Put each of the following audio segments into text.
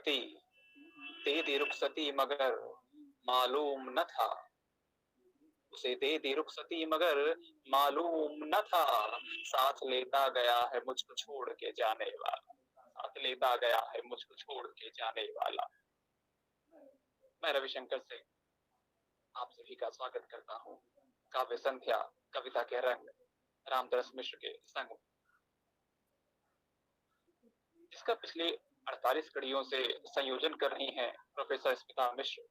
रुखसती, दे दी रुखसती मगर मालूम न था, उसे दे दी रुखसती मगर मालूम न था, साथ लेता गया है मुझको छोड़ के जाने वाला, साथ लेता गया है मुझको छोड़ के जाने वाला। मैं रविशंकर से आप सभी का स्वागत करता हूँ काव्य संध्या कविता के रंग रामदरस मिश्र के संग, जिसका पिछले 48 कड़ियों से संयोजन कर रही हैं प्रोफेसर स्मिता मिश्र।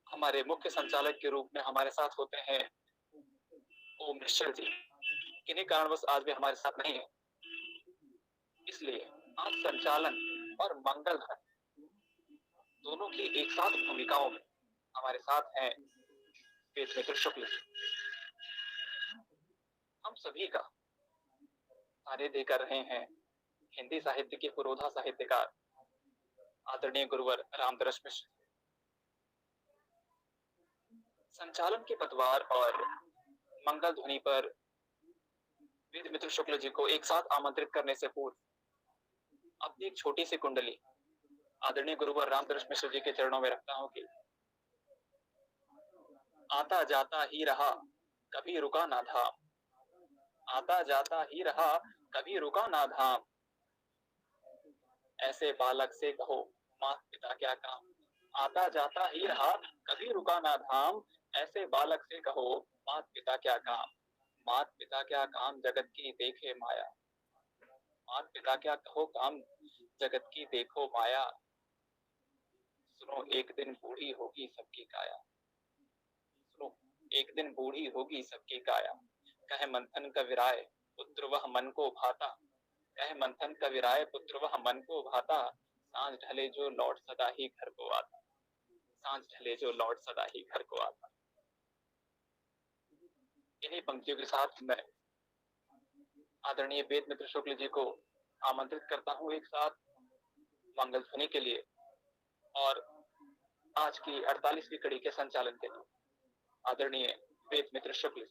हमारे मुख्य संचालक के रूप में हमारे साथ होते हैं ओम निश्चल जी, किन्हीं कारणवश आज भी हमारे साथ नहीं है, इसलिए आज संचालन और मंगल दोनों की एक साथ भूमिकाओं में हमारे साथ हैं वेद मित्र शुक्ल। हम सभी का सानिध्य कर रहे हैं हिंदी साहित्य के पुरोधा साहित्यकार आदरणीय गुरुवर रामदरस मिश्र। संचालन के पदभार और मंगल ध्वनि पर वेद मित्र शुक्ल जी को एक साथ आमंत्रित करने से पूर्व अपनी एक छोटी सी कुंडली आदरणीय गुरुवर रामदरस मिश्र जी के चरणों में रखता हूं कि आता जाता ही रहा कभी रुका ना धाम, आता जाता ही रहा कभी रुका ना धाम, ऐसे बालक से कहो माता पिता क्या काम, आता जाता ही रहा कभी रुका ना धाम, ऐसे बालक से कहो माता पिता क्या काम, माता पिता क्या काम जगत की देखे माया, माता पिता क्या कहो काम जगत की देखो माया, सुनो एक दिन बूढ़ी होगी सबकी काया, सुनो एक दिन बूढ़ी होगी सबकी काया, कहे मंथन का विराय पुत्र वह मन को भाता, कहे मंथन का विराय पुत्र वह मन को भाता, सांझ ढले जो लौट सदा ही घर को आता, सांझ ढले जो लौट सदा ही घर को आता। इन्हीं पंक्तियों के साथ मैं आदरणीय वेद मित्र शुक्ल जी को आमंत्रित करता हूँ एक साथ मंगल ध्वनि के लिए और आज की 48वीं कड़ी के संचालन के लिए। आदरणीय वेद मित्र शुक्ल,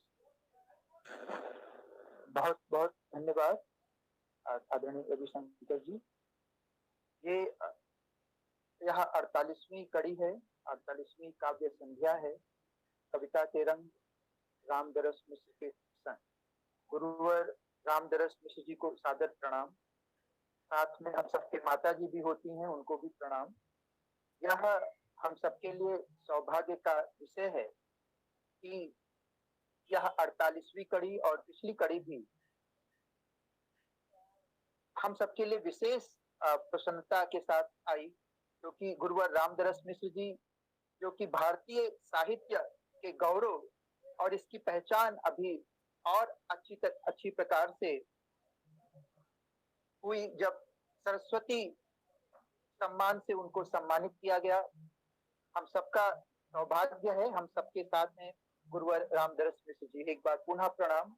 बहुत बहुत धन्यवाद आदरणीय रविशंकर जी। यह 48वीं कड़ी है, 48वीं काव्य संध्या है कविता के रंग रामदरस मिश्र के संग। गुरुवर रामदरस मिश्र जी को सादर प्रणाम, साथ में हम सबके माता जी भी होती हैं, उनको भी प्रणाम। यह हम सबके लिए सौभाग्य का विषय है कि यह 48वीं कड़ी और पिछली कड़ी भी हम सबके लिए विशेष प्रसन्नता के साथ आई, क्योंकि गुरुवर रामदरस मिश्र जी जो कि भारतीय साहित्य के गौरव और इसकी पहचान अभी और अच्छी प्रकार से हुई जब सरस्वती सम्मान से उनको सम्मानित किया गया। हम सबका सौभाग्य है, हम सबके साथ हैं गुरुवर रामदरस मिश्र जी। एक बार पुनः प्रणाम।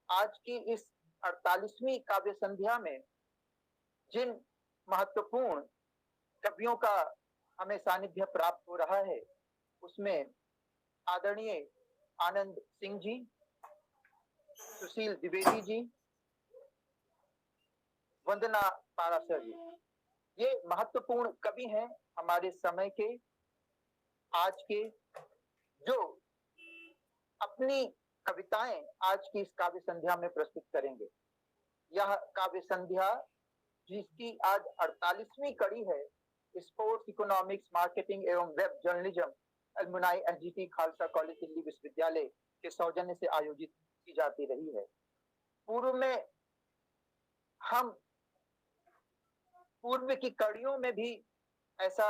आज की इस 48वीं काव्य संध्या में जिन महत्वपूर्ण कवियों का हमें सानिध्य प्राप्त हो रहा है उसमें आदरणीय आनंद सिंह जी, सुशील द्विवेदी जी, वंदना पाराशर जी, ये महत्वपूर्ण कवि हैं हमारे समय के, आज के, जो अपनी कविताएं आज की इस काव्य संध्या में प्रस्तुत करेंगे। यह काव्य संध्या जिसकी आज 48वीं कड़ी है, स्पोर्ट्स इकोनॉमिक्स मार्केटिंग एवं web journalism alumni SGT Khalsa college Delhi विश्वविद्यालय के सौजन्य से आयोजित की जाती रही है। पूर्व में हम पूर्व की कड़ियों में भी ऐसा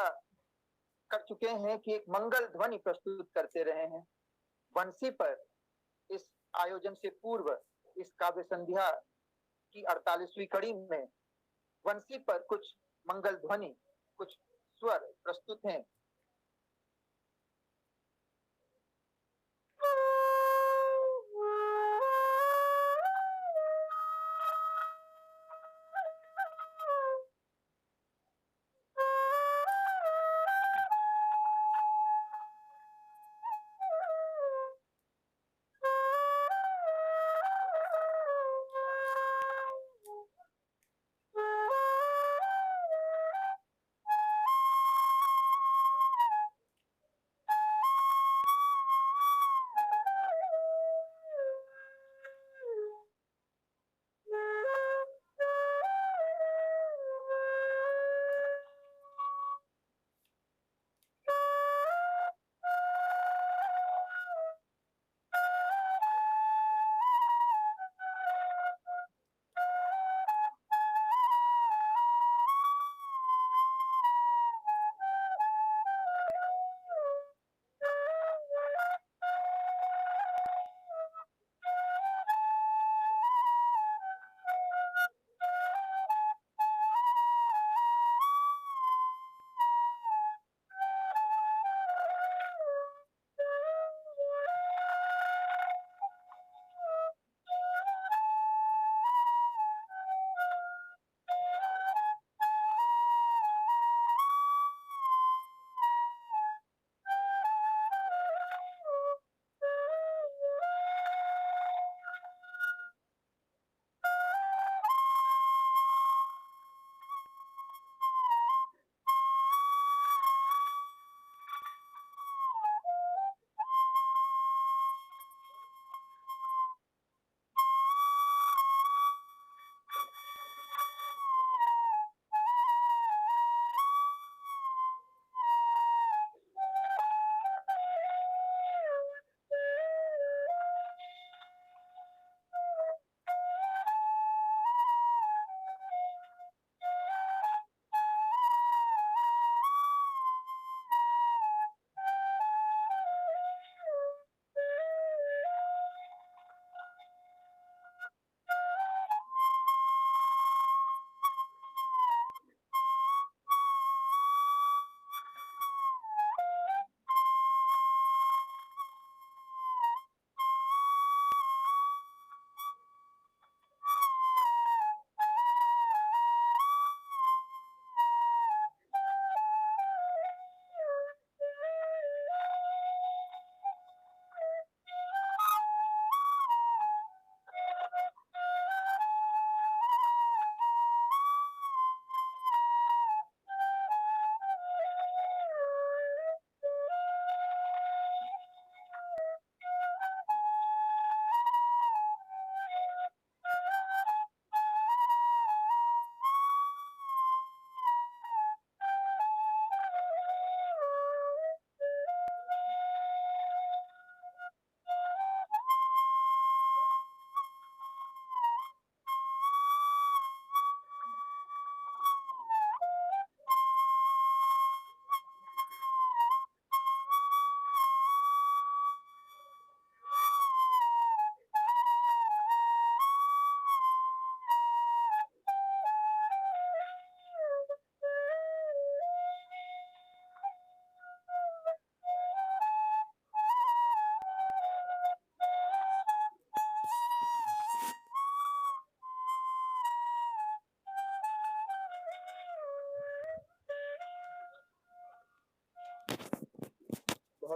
कर चुके हैं कि एक मंगल ध्वनि प्रस्तुत करते रहे हैं वंशी पर। इस आयोजन से पूर्व इस काव्य संध्या की 48वीं कड़ी में वंशी पर कुछ मंगल ध्वनि, कुछ स्वर प्रस्तुत हैं।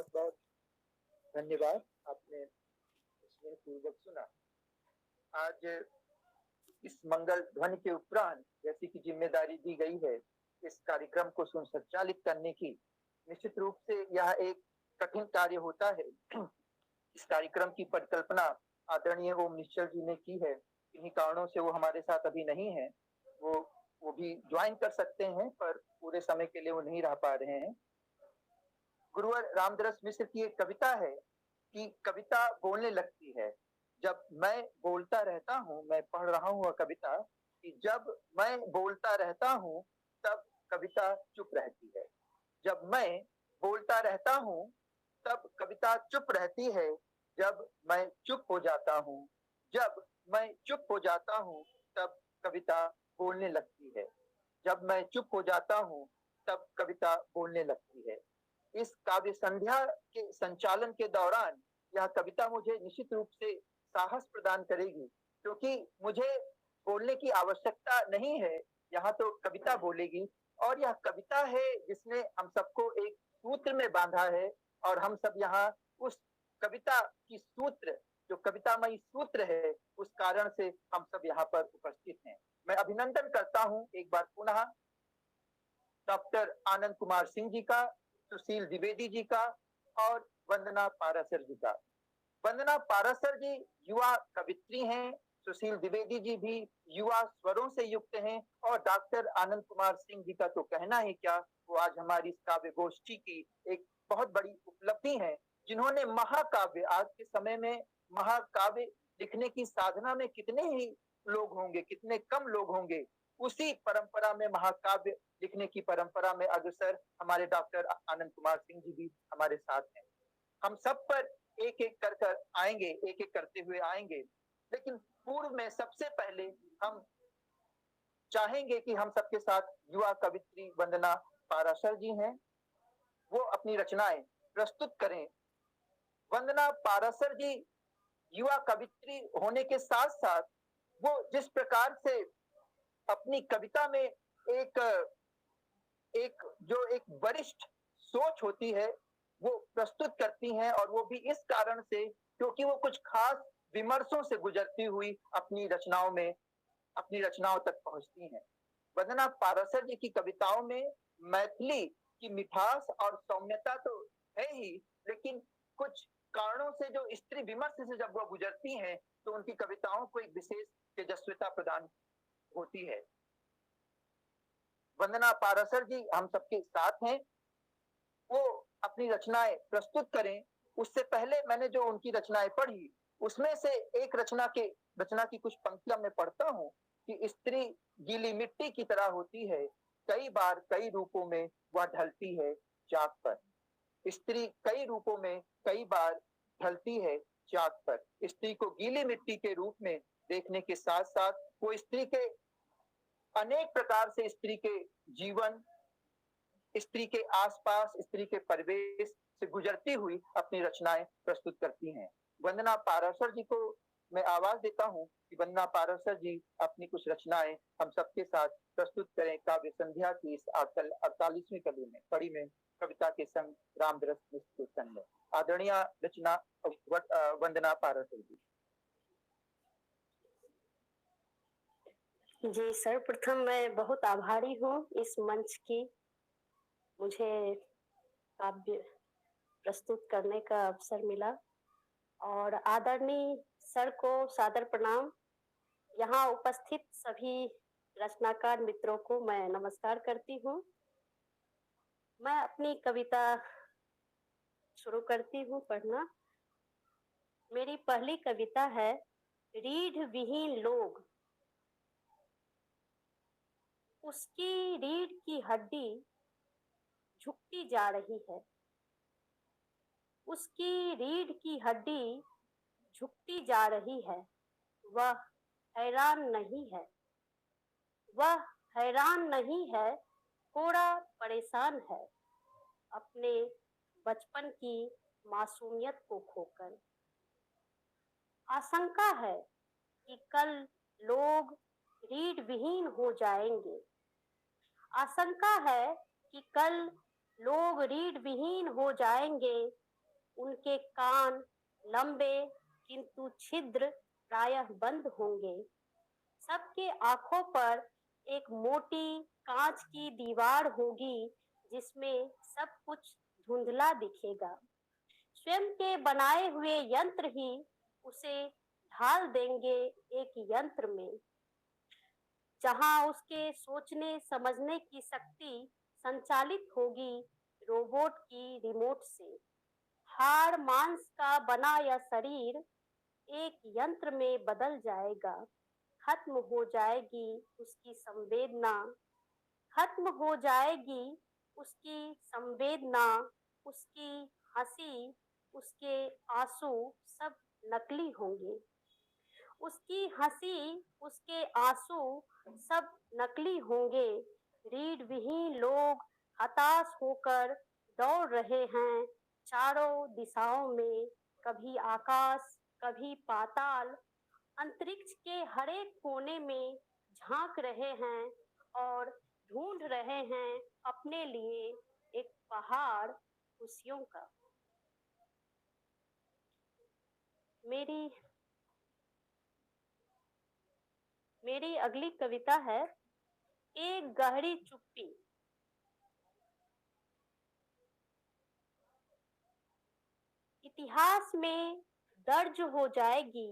बहुत बहुत धन्यवाद, आपने स्नेहपूर्वक सुना। आज इस मंगल ध्वनि के उपरांत जैसी कि जिम्मेदारी दी गई है इस कार्यक्रम को सुसंचालित करने की, निश्चित रूप से यह एक कठिन कार्य होता है। इस कार्यक्रम की परिकल्पना आदरणीय ओम निश्चल जी ने की है। इन्हीं कारणों से वो हमारे साथ अभी नहीं है। वो भी ज्वाइन कर सकते हैं पर पूरे समय के लिए वो नहीं रह पा रहे हैं। गुरुवर रामदरस मिश्र की एक कविता है कि कविता बोलने लगती है जब मैं बोलता रहता हूँ। मैं पढ़ रहा हूँ वह कविता कि जब मैं बोलता रहता हूँ तब कविता चुप रहती है। जब मैं बोलता रहता हूँ तब कविता चुप रहती है। जब मैं चुप हो जाता हूँ, जब मैं चुप हो जाता हूँ तब कविता बोलने लगती है। जब मैं चुप हो जाता हूँ तब कविता बोलने लगती है। इस काव्य संध्या के संचालन के दौरान यह कविता मुझे निश्चित रूप से साहस प्रदान करेगी, क्योंकि मुझे बोलने की आवश्यकता नहीं है। यहाँ तो कविता बोलेगी और यह कविता है जिसने हम सबको एक सूत्र में बांधा है और हम सब यहाँ उस कविता की सूत्र, जो कवितामयी सूत्र है, उस कारण से हम सब यहाँ पर उपस्थित हैं। मैं अभिनंदन करता हूँ एक बार पुनः डॉक्टर आनंद कुमार सिंह जी का, सुशील द्विवेदी जी का और वंदना पारासर जी का। वंदना पारासर जी युवा कवित्री हैं, सुशील द्विवेदी जी भी युवा स्वरों से युक्त हैं और डॉक्टर आनंद कुमार सिंह जी का तो कहना ही क्या, वो आज हमारी इस काव्य गोष्ठी की एक बहुत बड़ी उपलब्धि है, जिन्होंने महाकाव्य, आज के समय में महाकाव्य लिखने की साधना में कितने ही लोग होंगे, कितने कम लोग होंगे, उसी परंपरा में महाकाव्य लिखने की परंपरा में अग्रसर हमारे डॉक्टर आनंद कुमार सिंह जी भी हमारे साथ हैं। हम सब पर एक एक कर आएंगे, एक एक करते हुए आएंगे, लेकिन पूर्व में सबसे पहले हम चाहेंगे कि हम सबके साथ युवा कवित्री वंदना पारासर जी हैं, वो अपनी रचनाएं प्रस्तुत करें। वंदना पारासर जी युवा कवित्री होने के साथ साथ वो जिस प्रकार से अपनी कविता में एक वरिष्ठ सोच होती है वो प्रस्तुत करती हैं, और वो भी इस कारण से क्योंकि वो कुछ खास विमर्शों से गुजरती हुई अपनी रचनाओं तक पहुंचती हैं। वंदना पारासर जी की कविताओं में मैथिली की मिठास और सौम्यता तो है ही, लेकिन कुछ कारणों से जो स्त्री विमर्श से जब वो गुजरती हैं तो उनकी कविताओं को एक विशेष तेजस्विता प्रदान होती है। वंदना पारासर जी हम सबके साथ हैं, वो अपनी रचनाएं प्रस्तुत करें। उससे पहले मैंने जो उनकी रचनाएं पढ़ी उसमें से एक रचना की कुछ पंक्तियां मैं पढ़ता हूँ कि स्त्री गीली मिट्टी की तरह होती है, कई बार कई रूपों में वह ढलती है चाक पर। स्त्री कई रूपों में कई बार ढलती है चाक पर। स्त्री को गीली मिट्टी के रूप में देखने के साथ साथ वो स्त्री के अनेक प्रकार से, स्त्री के जीवन, स्त्री के आसपास, स्त्री के परिवेश से गुजरती हुई अपनी रचनाएं प्रस्तुत करती हैं। वंदना पारासर जी को मैं आवाज देता हूं कि वंदना पारासर जी अपनी कुछ रचनाएं हम सबके साथ प्रस्तुत करें काव्य संध्या की इस 48वीं कड़ी में कविता के संग रामदरस मिश्र के संग में। आदरणीय रचना वंदना पारासर जी। जी, सर्वप्रथम मैं बहुत आभारी हूँ इस मंच की, मुझे काव्य प्रस्तुत करने का अवसर मिला, और आदरणीय सर को सादर प्रणाम। यहाँ उपस्थित सभी रचनाकार मित्रों को मैं नमस्कार करती हूँ। मैं अपनी कविता शुरू करती हूँ पढ़ना। मेरी पहली कविता है रीढ़ विहीन लोग। उसकी रीढ़ की हड्डी झुकती जा रही है, उसकी रीढ़ की हड्डी झुकती जा रही है। वह हैरान नहीं है, वह हैरान नहीं है, थोड़ा परेशान है अपने बचपन की मासूमियत को खोकर। आशंका है कि कल लोग रीढ़ विहीन हो जाएंगे। आशंका है कि कल लोग रीढ़ विहीन हो जाएंगे, उनके कान लंबे किंतु छिद्र प्रायः बंद होंगे। सबके आंखों पर एक मोटी कांच की दीवार होगी जिसमें सब कुछ धुंधला दिखेगा। स्वयं के बनाए हुए यंत्र ही उसे ढाल देंगे एक यंत्र में, जहां उसके सोचने समझने की शक्ति संचालित होगी रोबोट की रिमोट से। हाड़ मांस का बना यह शरीर एक यंत्र में बदल जाएगा। खत्म हो जाएगी उसकी संवेदना, खत्म हो जाएगी उसकी संवेदना, उसकी हंसी, उसके आंसू सब नकली होंगे। उसकी हंसी, उसके आंसू सब नकली होंगे। रीढ़ विहीन लोग हताश होकर दौड़ रहे हैं चारों दिशाओं में, कभी आकाश, कभी पाताल, अंतरिक्ष के हर एक कोने में झांक रहे हैं और ढूंढ रहे हैं अपने लिए एक पहाड़ खुशियों का। मेरी अगली कविता है एक गहरी चुप्पी। इतिहास में दर्ज हो जाएगी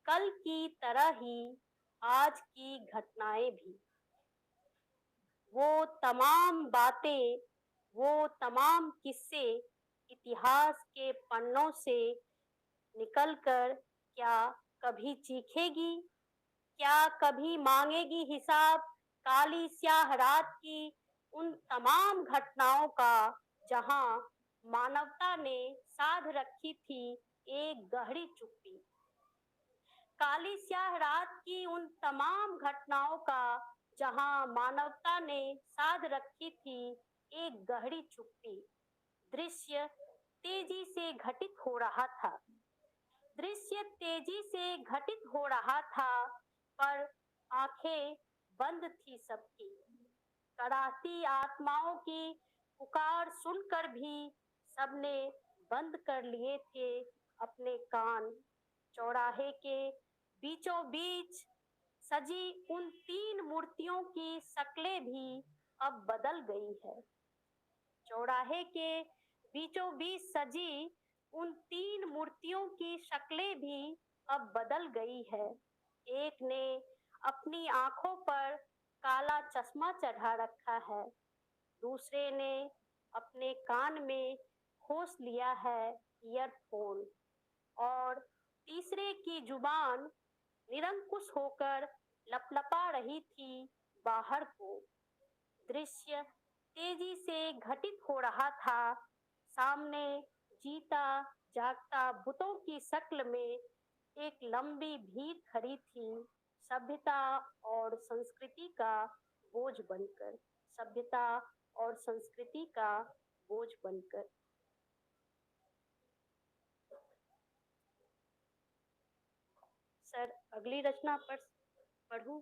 कल की तरह ही आज की घटनाएं भी। वो तमाम बातें, वो तमाम किस्से इतिहास के पन्नों से निकलकर क्या कभी चीखेगी, क्या कभी मांगेगी हिसाब काली स्याह रात की उन तमाम घटनाओं का जहां मानवता ने साध रखी थी एक गहरी चुप्पी। काली स्याह रात की उन तमाम घटनाओं का जहां मानवता ने साध रखी थी एक गहरी चुप्पी। दृश्य तेजी से घटित हो रहा था, दृश्य तेजी से घटित हो रहा था, पर आंखें बंद थी सबकी। कराहती आत्माओं की पुकार सुनकर भी सबने बंद कर लिए थे अपने कान। चौराहे के बीचों बीच सजी उन तीन मूर्तियों की शक्लें भी अब बदल गई है। चौराहे के बीचों बीच सजी उन तीन मूर्तियों की शक्लें भी अब बदल गई है। एक ने अपनी आंखों पर काला चश्मा चढ़ा रखा है, दूसरे ने अपने कान में खोस लिया है ईयरफोन, और तीसरे की जुबान निरंकुश होकर लपलपा रही थी बाहर को। दृश्य तेजी से घटित हो रहा था। सामने जीता जागता भूतों की शक्ल में एक लंबी भीड़ खड़ी थी, सभ्यता और संस्कृति का बोझ बनकर, सभ्यता और संस्कृति का बोझ बनकर। सर, अगली रचना पढ़ूं?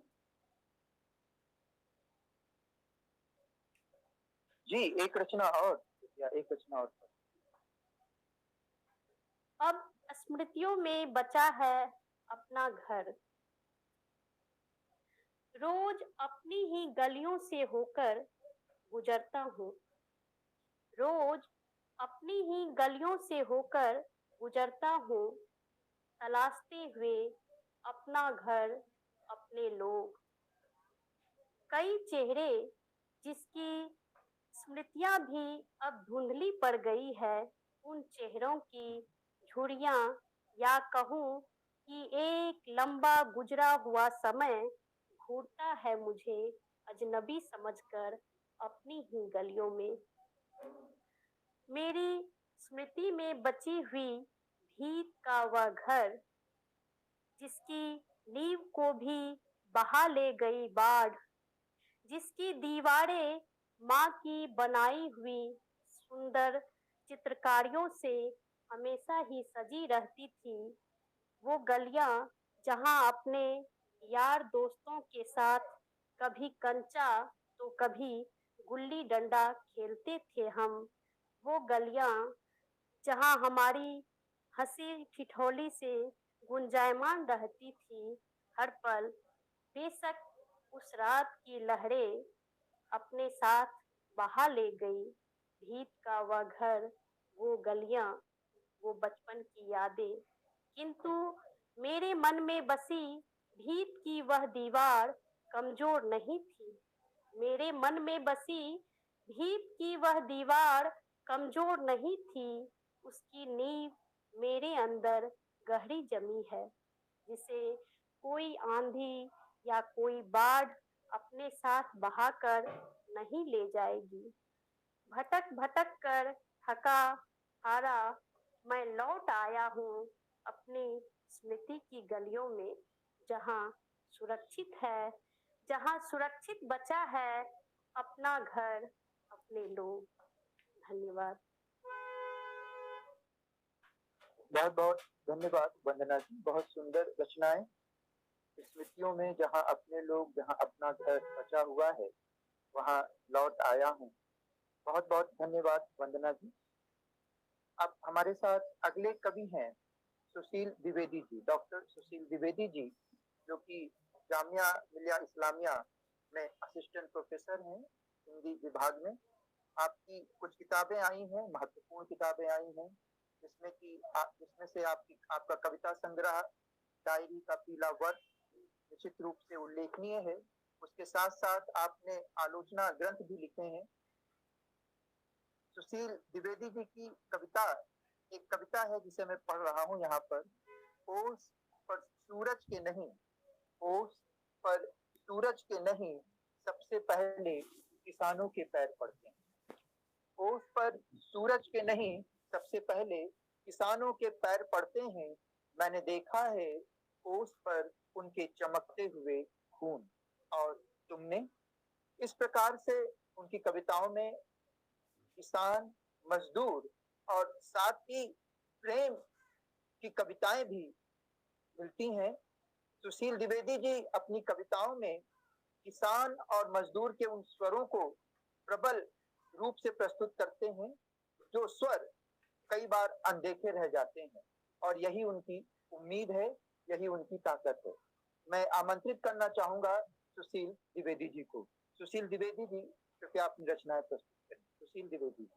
जी, एक रचना और या एक रचना और। अब स्मृतियों में बचा है अपना घर। रोज अपनी ही गलियों से होकर गुजरता हूँ, रोज अपनी ही गलियों से होकर गुजरता हूँ, तलाशते हुए अपना घर, अपने लोग। कई चेहरे जिसकी स्मृतियां भी अब धुंधली पड़ गई है, उन चेहरों की झुर्रियां, या कहूँ कि एक लंबा गुजरा हुआ समय घूरता है मुझे अजनबी समझकर अपनी ही गलियों में। मेरी स्मृति में बची हुई भीत का वह घर, जिसकी नींव को भी बहा ले गई बाढ़, जिसकी दीवारें माँ की बनाई हुई सुंदर चित्रकारियों से हमेशा ही सजी रहती थी। वो गलियां जहां अपने यार दोस्तों के साथ कभी कंचा तो कभी गुल्ली डंडा खेलते थे हम। वो गलियां जहाँ हमारी हंसी ठिठोली से गुंजायमान रहती थी हर पल। बेशक उस रात की लहरें अपने साथ बहा ले गई भीत का वह घर, वो गलियां, वो बचपन की यादें। किंतु मेरे मन में बसी भीत की वह दीवार कमजोर नहीं थी। मेरे मन में बसी भीत की वह दीवार कमजोर नहीं थी। उसकी नींव मेरे अंदर गहरी जमी है, जिसे कोई आंधी या कोई बाढ़ अपने साथ बहाकर नहीं ले जाएगी। भटक भटक कर थका हारा मैं लौट आया हूँ अपनी स्मृति की गलियों में, जहाँ सुरक्षित है, जहाँ सुरक्षित बचा है अपना घर, अपने लोग। धन्यवाद। बहुत बहुत धन्यवाद वंदना जी, बहुत सुंदर रचनाएं। स्मृतियों में जहाँ अपने लोग, जहाँ अपना घर बचा हुआ है, वहाँ लौट आया हूँ। बहुत बहुत धन्यवाद वंदना जी। अब हमारे साथ अगले कवि हैं सुशील द्विवेदी जी, डॉक्टर सुशील द्विवेदी जी, जो कि जामिया मिलिया इस्लामिया में असिस्टेंट प्रोफेसर हैं हिंदी विभाग में। आपकी कुछ किताबें आई हैं, महत्वपूर्ण किताबें आई हैं, जिसमें से आपका कविता संग्रह डायरी का पीला वर्ष निश्चित रूप से उल्लेखनीय है। उसके साथ साथ आपने आलोचना ग्रंथ भी लिखे हैं। सुशील द्विवेदी जी की कविता, एक कविता है जिसे मैं पढ़ रहा हूँ यहाँ पर। ओस पर सूरज के नहीं, ओस पर सूरज के नहीं, सबसे पहले किसानों के पैर पड़ते हैं। ओस पर सूरज के नहीं, सबसे पहले किसानों के पैर पड़ते हैं। मैंने देखा है ओस पर उनके चमकते हुए खून। और तुमने, इस प्रकार से उनकी कविताओं में किसान, मजदूर और साथ ही प्रेम की कविताएं भी मिलती हैं। सुशील द्विवेदी जी अपनी कविताओं में किसान और मजदूर के उन स्वरों को प्रबल रूप से प्रस्तुत करते हैं, जो स्वर कई बार अनदेखे रह जाते हैं। और यही उनकी उम्मीद है, यही उनकी ताकत है। मैं आमंत्रित करना चाहूंगा सुशील द्विवेदी जी को। सुशील द्विवेदी जी, कृपया अपनी रचनाएं प्रस्तुत करें। सुशील द्विवेदी जी।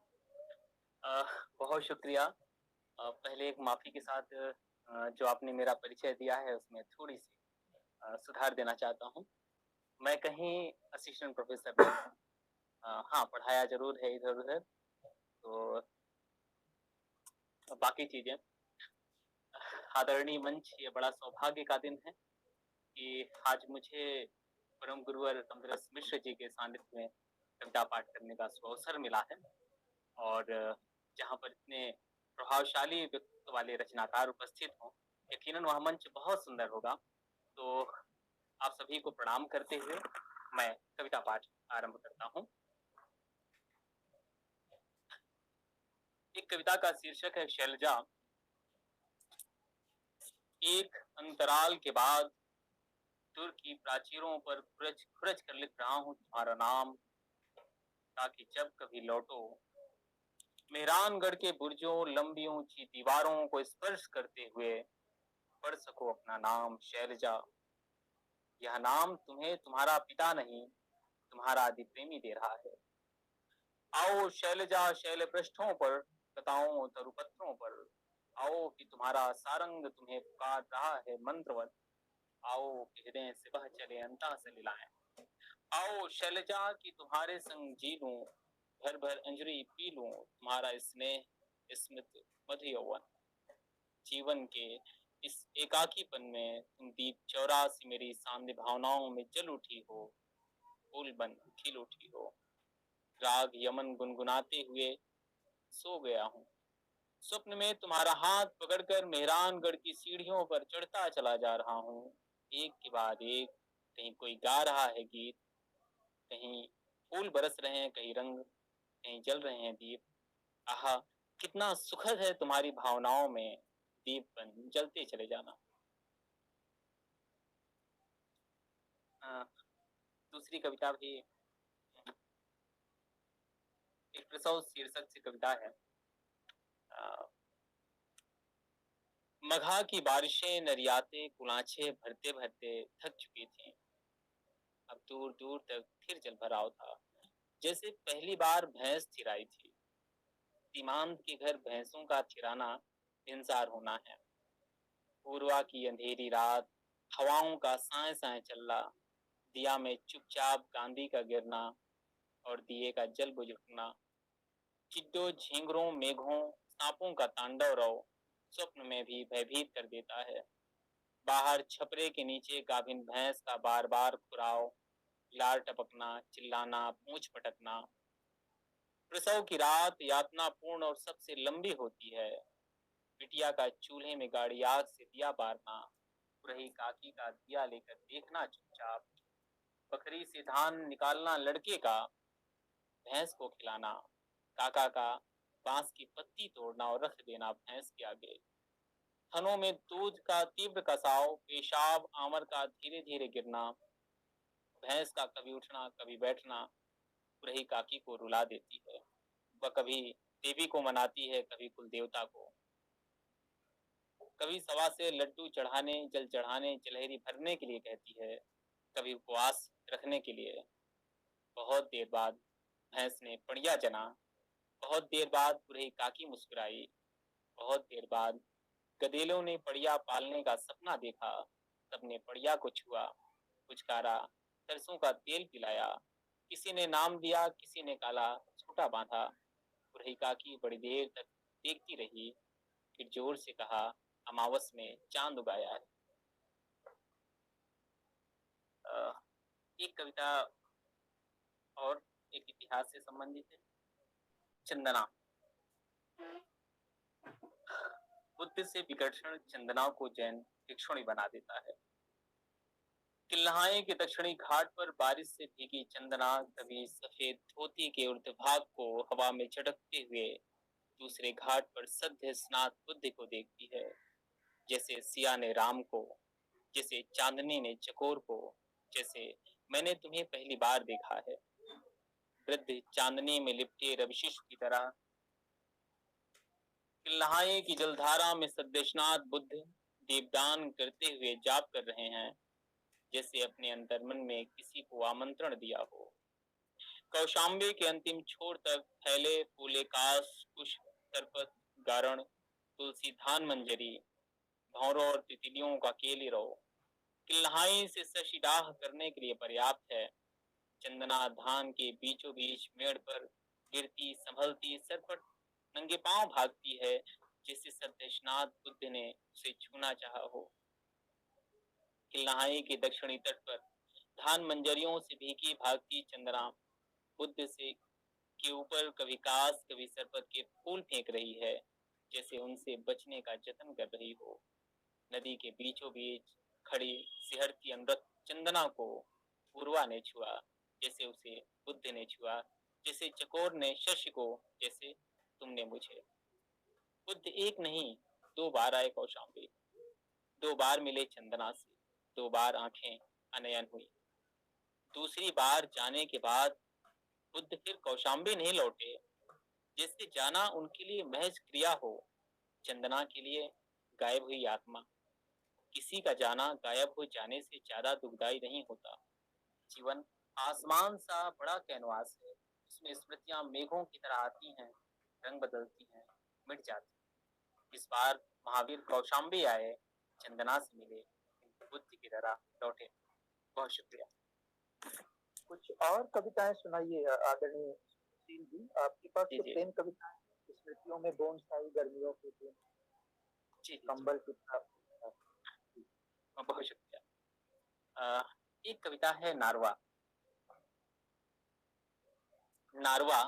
बहुत शुक्रिया। पहले एक माफी के साथ जो आपने मेरा परिचय दिया है उसमें थोड़ी सी सुधार देना चाहता हूँ। मैं कहीं असिस्टेंट प्रोफेसर नहीं हूँ। हाँ, पढ़ाया जरूर है इधर उधर, तो बाकी चीजें। आदरणीय मंच, ये बड़ा सौभाग्य का दिन है कि आज मुझे परम गुरुवर कमरस मिश्र जी के सानिध्य में कविता पाठ करने का अवसर मिला है। और जहाँ पर इतने प्रभावशाली व्यक्तित्व वाले रचनाकार उपस्थित हों, यकीनन वह मंच बहुत सुंदर होगा। तो आप सभी को प्रणाम करते हुए मैं कविता पाठ आरंभ करता हूँ। एक कविता का शीर्षक है शैलजा। एक अंतराल के बाद दूर की प्राचीरों पर खुरच खुरच कर लिख रहा हूँ तुम्हारा नाम, ताकि जब कभी लौटो मेहरानगढ़ के बुर्जों, लंबी ऊंची दीवारों को स्पर्श करते हुए पढ़ सको अपना नाम शैलजा। यह नाम तुम्हें तुम्हारा पिता नहीं, तुम्हारा आदि प्रेमी दे रहा है। आओ शैलजा, शैल पृष्ठों पर, कताओं तरुपत्रों पर, आओ कि तुम्हारा सारंग तुम्हें पुकार रहा है मंत्रवत। आओ कि हृदय से बह चले अंता से लीलाएं। आओ शैलजा कि तुम्हारे संग जी लूं, भर भर अंजरी पी लूं तुम्हारा स्नेह स्मित मधु यौवन। जीवन के इस एकाकीपन में तुम दीप चौरासी मेरी सामने भावनाओं में जल उठी हो, फूल बन खिल उठी हो। राग यमन गुनगुनाते हुए सो गया हूँ, स्वप्न में तुम्हारा हाथ पकड़कर मेहरानगढ़ की सीढ़ियों पर चढ़ता चला जा रहा हूँ। एक के बाद एक, कहीं कोई गा रहा है गीत, कहीं फूल बरस रहे हैं, कहीं रंग, कहीं जल रहे हैं दीप। आहा, कितना सुखद है तुम्हारी भावनाओं में दीप बन जलते चले जाना। दूसरी कविता भी एक प्रसव शीर्षक से कविता है। अ, मघा की बारिशें नरियाते कुलांचे भरते भरते थक चुकी थीं। अब दूर दूर तक फिर जल भराव था, जैसे पहली बार भैंस थिराई थी। सीमांत के घर भैंसों का थिराना इंतजार होना है। पूर्वा की अंधेरी रात, हवाओं का साए साए चलना, दिया में चुपचाप गांधी का गिरना और दिए का जल बुझना, चिड्डों झींगरों मेघों सांपों का तांडव रव स्वप्न में भी भयभीत कर देता है। बाहर छपरे के नीचे गाभिन भैंस का बार बार खुराव, लार टपकना, चिल्लाना, पूंछ पटकना। प्रसव की रात यातनापूर्ण और सबसे लंबी होती है। बिटिया का चूल्हे में गाड़ी आग से दिया बारना, रही काकी का दिया लेकर देखना चुपचाप, बकरी से धान निकालना लड़के का, भैंस को खिलाना, काका का बांस की पत्ती तोड़ना और रख देना भैंस के आगे। थनों में दूध का तीव्र कसाव, पेशाब आमर का धीरे धीरे गिरना, भैंस का कभी उठना कभी बैठना रही काकी को रुला देती है। वह कभी देवी को मनाती है, कभी कुल देवता को, कभी सवा से लड्डू चढ़ाने, जल चढ़ाने, जलहरी भरने के लिए कहती है, कभी उपवास रखने के लिए। बहुत देर बाद भैंस ने पड़िया जना, बहुत देर बाद बुढ़ी काकी मुस्कुराई, बहुत देर बाद गधेलों ने पड़िया पालने का सपना देखा। सबने पड़िया को छुआ, पुचकारा, सरसों का तेल पिलाया, किसी ने नाम दिया, किसी ने काला छूटा बांधा। बुढ़ी काकी बड़ी देर तक देखती रही, फिर जोर से कहा, अमावस में चांद उगाया है। एक कविता और एक इतिहास से संबंधित है। चंदना। बुद्ध से विकर्षण चंदना को जैन भिक्षुणी बना देता है। किल्लाहाए के दक्षिणी घाट पर बारिश से भीगी चंदना कभी सफेद धोती के ऊर्ध्वभाग को हवा में झटकते हुए दूसरे घाट पर सद्य स्नात बुद्ध को देखती है, जैसे सिया ने राम को, जैसे चांदनी ने चकोर को, जैसे मैंने तुम्हें पहली बार देखा है। वृद्ध चांदनी में लिपटे रविशिष्ट की तरह किल्लाहाए की जलधारा में सद्यस्नात बुद्ध दीपदान करते हुए जाप कर रहे हैं, जैसे अपने अंतर्मन में किसी को आमंत्रण दिया हो। कौशाम्बी के अंतिम छोर तक फैले फूले काश, पुष्प, सरपत, गारण, तुलसी, धान मंजरी, भौरों और तितलियों का केली रो किल्लाहाई से सशीडाह करने के लिए पर्याप्त है। चंदना धान के बीचों बीच मेड़ पर गिरती संभलती सरपट नंगे पांव भागती है, जिसे सत्यनाथ बुद्ध ने उसे छूना चाहा हो। किल्लाहाई के दक्षिणी तट पर धान मंजरियों से भीगी भागती चंदना बुद्ध से के ऊपर कभी कास कभी सरपत के फूल फेंक रही है, जैसे उनसे बचने का जतन कर रही हो। नदी के बीचों बीच खड़ी सिहरती अमृत चंदना को पूर्वा ने छुआ, जैसे उसे बुद्ध ने छुआ, जैसे चकोर ने शस्य को, जैसे तुमने मुझे। बुद्ध एक नहीं 2 बार आए कौशाम्बी, 2 बार मिले चंदना से, 2 बार आंखें अनयन हुई। दूसरी बार जाने के बाद बुद्ध फिर कौशाम्बी नहीं लौटे, जैसे जाना उनके लिए महज क्रिया हो, चंदना के लिए गायब हुई आत्मा। किसी का जाना गायब हो जाने से ज्यादा दुखदाई नहीं होता। जीवन आसमान सा बड़ा कैनवास है, उसमें स्मृतियां मेघों की तरह आती हैं, रंग बदलती हैं, मिट जाती हैं। इस बार महावीर कौशाम्बी आए, चंदना से मिले, बुद्ध की तरह लौटे। बहुत शुक्रिया। कुछ और कविताएं सुनाइए आदरणीय सुशील जी, आपके पास तो प्रेम कविताएं, स्मृतियों में बोनसाई, गर्मियों के दिन, कंबल की तरह। बहुत शुक्रिया। एक कविता है नारवा। नारवा,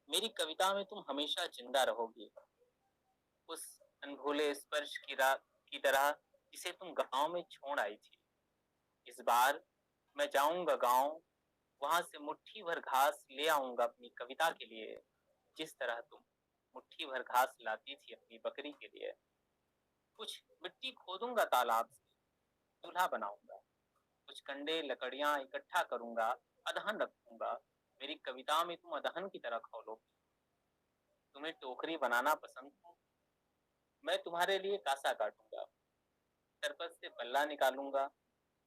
मेरी कविता में तुम हमेशा जिंदा रहोगी, उस अनभूले स्पर्श की तरह जिसे तुम गांव में छोड़ आई थी। इस बार मैं जाऊंगा गांव, वहां से मुट्ठी भर घास ले आऊंगा अपनी कविता के लिए, जिस तरह तुम मुट्ठी भर घास लाती थी अपनी बकरी के लिए। कुछ मिट्टी खोदूंगा तालाब से, चूल्हा बनाऊंगा, कुछ कंडे लकड़ियां इकट्ठा करूंगा, अदहन रखूंगा। मेरी कविता में तुम अदहन की तरह खौलोगी। तुम्हें टोकरी बनाना पसंद है? मैं तुम्हारे लिए कासा काटूंगा, सरपत से पल्ला निकालूंगा,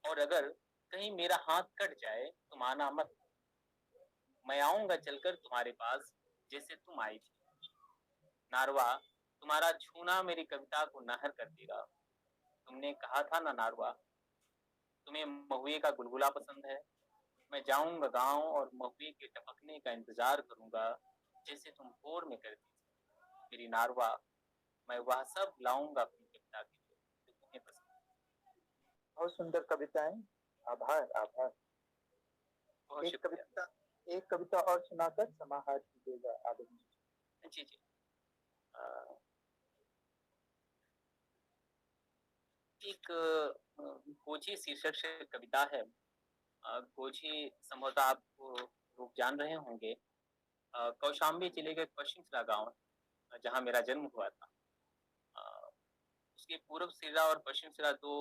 और अगर कहीं मेरा हाथ कट जाए तो माना मत, मैं आऊंगा चलकर तुम्हारे पास जैसे तुम आई थी। नारवा, तुम्हारा छूना मेरी कविता को नहर कर देगा। तुमने कहा था ना नारवा, तुम्हें महुए का गुलगुला पसंद है। मैं जाऊंगा गांव और महुए के टपकने का इंतजार करूंगा जैसे तुम भोर में करती थी। मेरी नारवा, मैं वह सब लाऊंगा अपनी कविता के लिए जो तुम्हें पसंद है। बहुत सुंदर कविताएं। आभार आभार। बहुत एक शुक्रिया। एक कविता और सुनाकर समाप्त कीजिएगा आदरणीय। जी जी। अ, एक गोची शीर्षक से कविता है। गोची संभवतः आप लोग जान रहे होंगे। कौशाम्बी जिले के पश्चिम सिरा गांव, जहां मेरा जन्म हुआ था, अ, उसके पूर्व सिरा और पश्चिम सिरा दो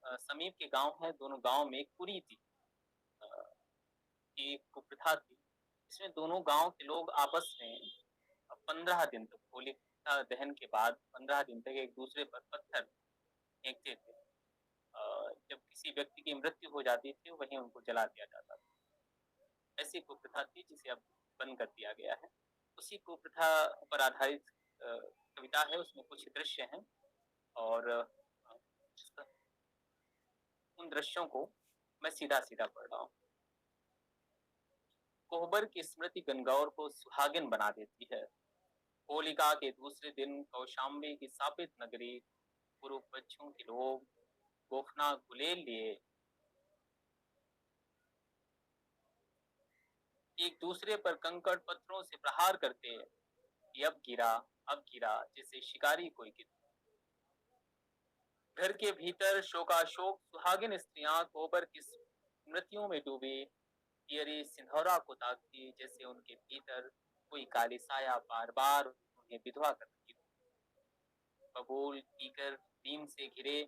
समीप के गांव हैं। दोनों गांव में एक कुरी थी, एक कुप्रथा थी। इसमें दोनों गांव के लोग आपस में 15 दिन तक, होलिका दहन के बाद 15 दिन तक एक दूसरे पर पत्थर फेंकते थे। जब किसी व्यक्ति की मृत्यु हो जाती थी वहीं उनको जला दिया जाता था। ऐसी कुप्रथा थी जिसे अब बंद कर दिया गया है। उसी कुप्रथा पर आधारित कविता है। उसमें कुछ दृश्य हैं और उन दृश्यों को मैं सीधा सीधा पढ़ रहा हूँ। कोहबर की स्मृति गणगौर को सुहागिन बना देती है। होलिका के दूसरे दिन कौशाम्बी की स्थापित नगरी, पूर्व पश्चिम के लोग गोफना गुलेल लिए एक दूसरे पर कंकड़ पत्थरों से प्रहार करते, अब गिरा जैसे शिकारी कोई गिर। घर के भीतर शोकाशोक सुहागिन स्त्रियां कोहबर की स्मृतियों में डूबी पियरी सिंधौरा को ताकती जैसे उनके भीतर कोई काली साया बार बार उन्हें विधवा कर रही। बबूल पीकर नीम से घिरे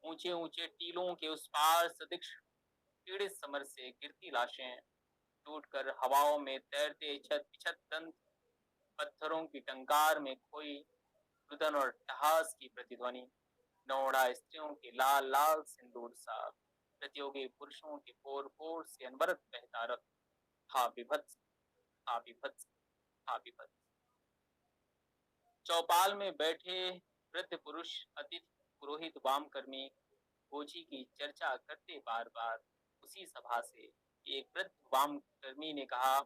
ऊंचे ऊंचे टीलों के उस पार सदिक्ष पीड़ित समर से गिरती लाशें, टूटकर हवाओं में तैरते छत पिछत दंत, पत्थरों की टंकार में खोई रुदन और ठहास की प्रतिध्वनि, नौड़ा स्त्रियों के लाल लाल सिंदूर सा, प्रतियोगी पुरुषों के पोर पोर से अनवरत बहता रक्त, हा विभत्स, हा विभत्स, हा विभत्स। चौपाल में बैठे वृद्ध पुरुष अतिथि पुरोहित वामकर्मी गोची की चर्चा करते बार बार उसी सभा से एक वृद्ध वामकर्मी ने कहा,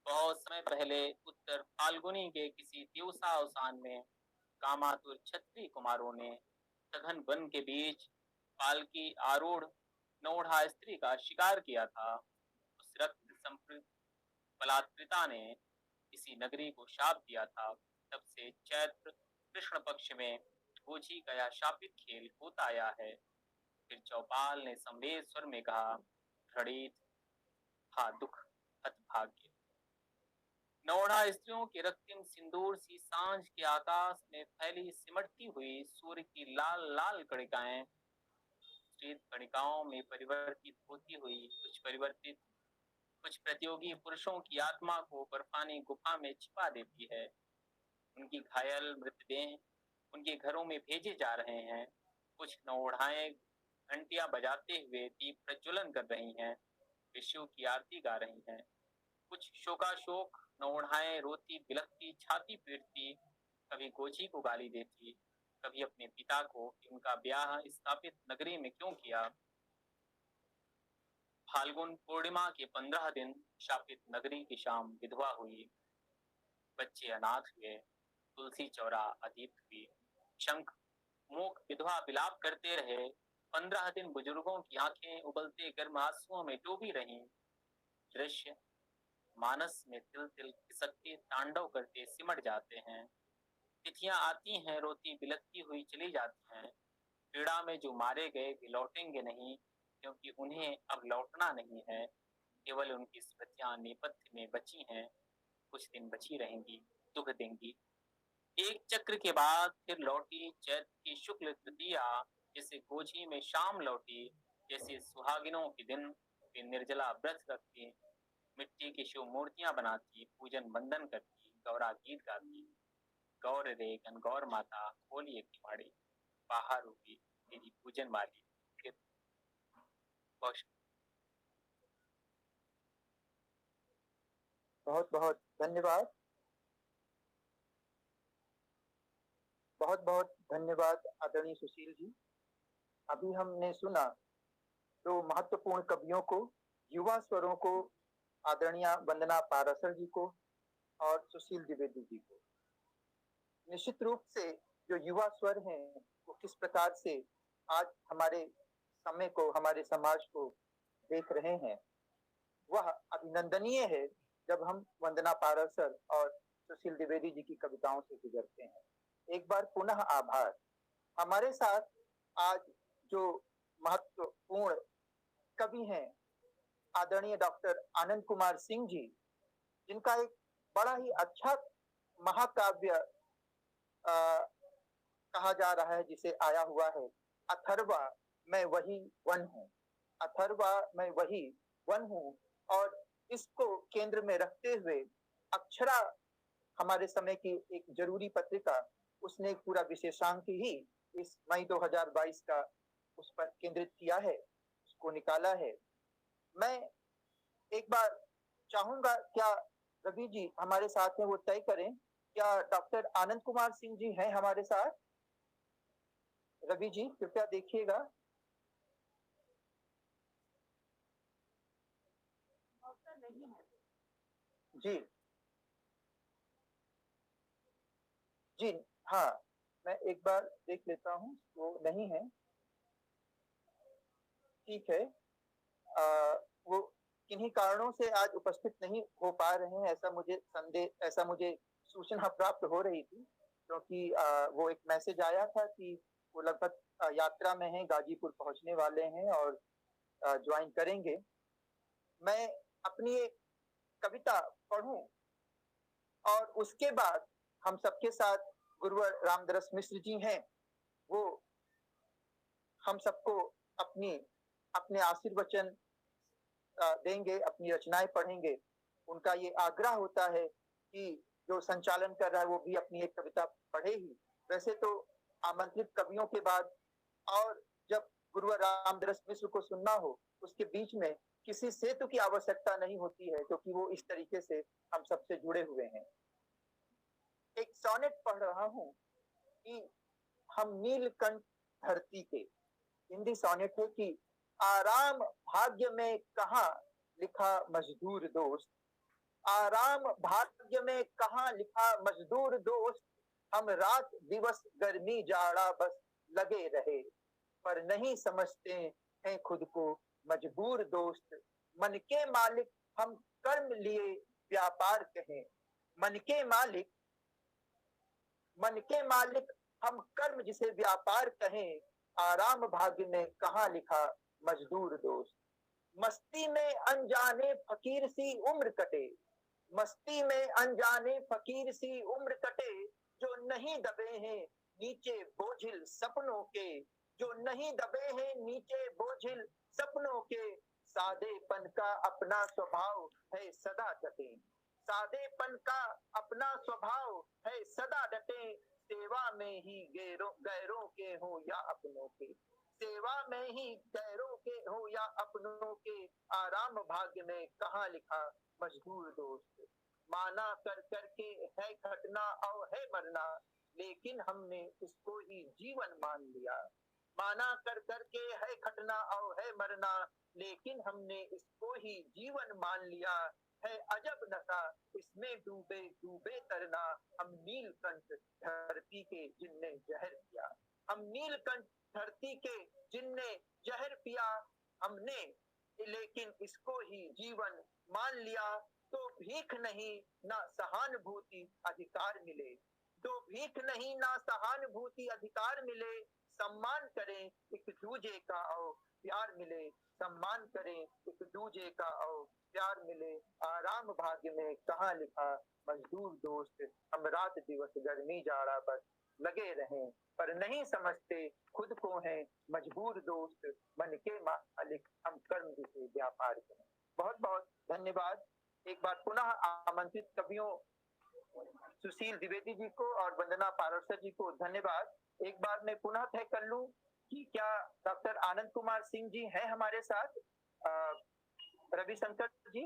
बहुत समय पहले उत्तर फाल्गुनी के किसी दिवसा अवसान में कामातुर क्षत्रिय कुमारों ने सघन वन के बीच पालकी आरूढ़ नौढ़ा स्त्री का शिकार किया था। उस रक्त संपृक्त बलात्कृता ने इसी नगरी को शाप दिया था। तब से चैत्र कृष्ण पक्ष में गोची का यह शापित खेल होता आया है। फिर चौपाल ने सम्रेत स्वर में कहा, घृणित, हा दुख, हतभाग्य। नौड़ा स्त्रियों के रक्तिम सिंदूर सी सांझ के आकाश में फैली सिमटती हुई सूर्य की लाल लाल कणिकाएं, श्वेत कणिकाओं में परिवर्तित होती हुई कुछ प्रतियोगी पुरुषों की आत्मा को बर्फानी गुफा में छिपा देती है। उनकी घायल मृतदेह उनके घरों में भेजे जा रहे हैं। कुछ नौढ़ाएं घंटियां बजाते हुए दीप प्रज्वलन कर रही हैं, विष्णु की आरती गा रही हैं। कुछ शोकाशोक नौढ़ाएं रोती बिलखती छाती पीटती, कभी गोची को गाली देती, कभी अपने पिता को कि उनका ब्याह स्थापित नगरी में क्यों किया। फाल्गुन पूर्णिमा के 15 दिन शापित नगरी की शाम विधवा हुई, बच्चे अनाथ हुए, तुलसी चौरा अदीप्त हुई, शंख मूक विधवा विलाप करते रहे। 15 दिन बुजुर्गों की आंखें उबलते गर्म आंसुओं में डूबी रहीं। दृश्य मानस में तिल तिल खिसकते तांडव करते सिमट जाते हैं। तिथियां आती हैं, रोती बिलखती हुई चली जाती हैं। पीड़ा में जो मारे गए वे लौटेंगे नहीं, क्योंकि उन्हें अब लौटना नहीं है। केवल उनकी स्मृतियां नेपथ्य में बची हैं, कुछ दिन बची रहेंगी, दुख देंगी। एक चक्र के बाद फिर लौटी चैत्र की शुक्ल तृतीया, जैसे गोची में शाम लौटी, जैसे सुहागिनों के दिन वे निर्जला व्रत रखती, मिट्टी की शिव मूर्तियां बनाती, पूजन बंदन करती, गौरा गीत गाती। गौर रे गणगौर माता खोलिए किवाड़ी, बाहर होगी तेरी पूजन वाली। बहुत बहुत धन्यवाद, बहुत बहुत धन्यवाद आदरणीय सुशील जी। अभी हमने सुना दो महत्वपूर्ण कवियों को, युवा स्वरों को, आदरणीय वंदना पाराशर जी को और सुशील द्विवेदी जी को। निश्चित रूप से जो युवा स्वर हैं वो किस प्रकार से आज हमारे समय को, हमारे समाज को देख रहे हैं, वह अभिनंदनीय है। जब हम वंदना पाराशर और सुशील द्विवेदी जी की कविताओं से गुजरते हैं, एक बार पुनः आभार। हमारे साथ आज जो महत्वपूर्ण कवि हैं आदरणीय डॉक्टर आनंद कुमार सिंह जी, जिनका एक बड़ा ही अच्छा महाकाव्य कहा जा रहा है, जिसे आया हुआ है अथर्वा मैं वही वन हूँ, अथर्वा मैं वही वन हूँ। और इसको केंद्र में रखते हुए अक्षरा, हमारे समय की एक जरूरी पत्रिका, उसने एक पूरा विशेषांक ही इस मई 2022 का उस पर केंद्रित किया है, उसको निकाला है। मैं एक बार चाहूंगा, क्या रवि जी हमारे साथ हैं, वो तय करें क्या डॉक्टर आनंद कुमार सिंह जी हैं हमारे साथ? रवि जी कृपया देखिएगा। जी जी हाँ, मैं एक बार देख लेता हूँ, वो नहीं है। ठीक है, वो किन्हीं कारणों से आज उपस्थित नहीं हो पा रहे हैं, ऐसा मुझे सूचना प्राप्त हो रही थी, क्योंकि वो एक मैसेज आया था कि वो लगभग यात्रा में हैं, गाजीपुर पहुंचने वाले हैं और ज्वाइन करेंगे। मैं अपनी एक कविता पढ़ूं और उसके बाद हम सबके साथ गुरुवर रामदरस मिश्र जी हैं, वो हम सबको अपने आशीर्वचन देंगे, अपनी रचनाएं पढ़ेंगे। उनका ये आग्रह होता है कि जो संचालन कर रहा है वो भी अपनी एक कविता पढ़े ही। वैसे तो आमंत्रित कवियों के बाद और जब गुरुवर रामदरस मिश्र को सुनना हो, उसके बीच में किसी सेतु की आवश्यकता नहीं होती है, क्योंकि वो इस तरीके से हम सबसे जुड़े हुए हैं। एक सोनेट पढ़ रहा हूं कि हम नीलकंठ धरती के, हिंदी सोनेट है कि आराम भाग्य में कहाँ लिखा मजदूर दोस्त, आराम भाग्य में कहाँ लिखा मजदूर दोस्त, हम रात दिवस गर्मी जाड़ा बस लगे रहे, पर नहीं समझते हैं खुद को मजबूर दोस्त। मन के मालिक हम कर्म लिए व्यापार कहें, मन के मालिक हम कर्म जिसे व्यापार कहें, आराम भाग्य में कहाँ लिखा मजदूर दोस्त। मस्ती में अनजाने फकीर सी उम्र कटे, मस्ती में अनजाने फकीर सी उम्र कटे, जो नहीं दबे हैं नीचे बोझिल सपनों के, जो नहीं दबे हैं नीचे बोझिल सपनों के, सादेपन का अपना स्वभाव है सदा डटे, सादेपन का अपना स्वभाव है सदा डटे, सेवा में ही गैरों के हो या अपनों के, सेवा में ही गैरों के हो या अपनों के, आराम भाग्य में कहाँ लिखा मजदूर दोस्त। माना कर करके है घटना और है मरना, लेकिन हमने इसको ही जीवन मान लिया, माना कर करके है घटना और है मरना, लेकिन हमने इसको ही जीवन मान लिया, है अजब नशा इसमें डूबे डूबे तरना, हम नीलकंठ धरती के जिनने जहर पिया, हम नीलकंठ धरती के जिनने जहर पिया, हमने लेकिन इसको ही जीवन मान लिया, तो भीख नहीं ना सहानुभूति अधिकार मिले, तो भीख नहीं ना सहानुभूति अधिकार मिले, सम्मान करें एक दूजे का और प्यार मिले, सम्मान करें एक दूजे का और प्यार मिले, आराम भाग्य में कहाँ लिखा मजदूर दोस्त, हम रात दिवस गर्मी जाड़ा बस लगे रहें, पर नहीं समझते खुद को हैं मजबूर दोस्त, मन के मालिक हम कर्म जिसे व्यापार करें। बहुत बहुत धन्यवाद। एक बार पुनः आमंत्रित कवियों सुशील द्विवेदी जी को और वंदना पारसर जी को धन्यवाद। एक बार मैं पुनः तय कर लूं कि क्या डॉक्टर आनंद कुमार सिंह जी हैं हमारे साथ? रविशंकर जी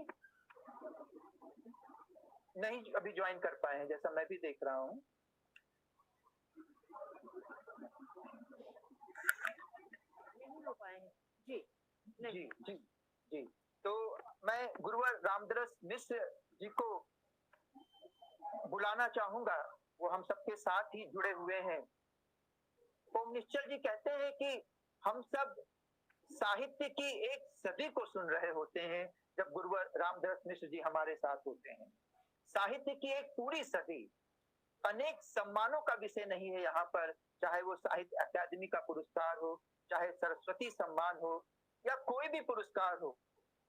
नहीं अभी ज्वाइन कर पाए हैं, जैसा मैं भी देख रहा हूं। नहीं हो पाए हैं जी। जी जी जी। तो मैं गुरुवर रामदरस मिश्र जी को बुलाना चाहूंगा, वो हम सबके साथ ही जुड़े हुए हैं। ओम निश्चल जी कहते हैं कि हम सब साहित्य की एक सदी को सुन रहे होते हैं जब गुरुवर रामदरस मिश्र जी हमारे साथ होते हैं। साहित्य की एक पूरी सदी, अनेक सम्मानों का विषय नहीं है यहाँ पर, चाहे वो साहित्य अकादमी का पुरस्कार हो, चाहे सरस्वती सम्मान हो या कोई भी पुरस्कार हो,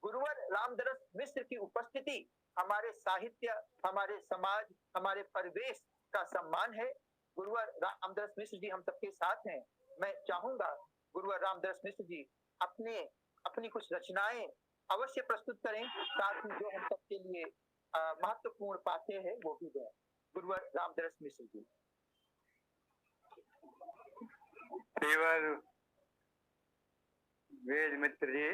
गुरुवर रामदरस मिश्र की उपस्थिति हमारे साहित्य, हमारे समाज, हमारे परिवेश का सम्मान है। गुरुवर रामदरस मिश्र जी हम सबके साथ हैं। मैं चाहूंगा गुरुवर रामदरस मिश्र जी अपनी कुछ रचनाएं अवश्य प्रस्तुत करें, साथ ही जो हम सबके लिए महत्वपूर्ण पाते हैं वो भी दें। गुरुवर रामदरस मिश्र जी। देवर वेद मित्र जी,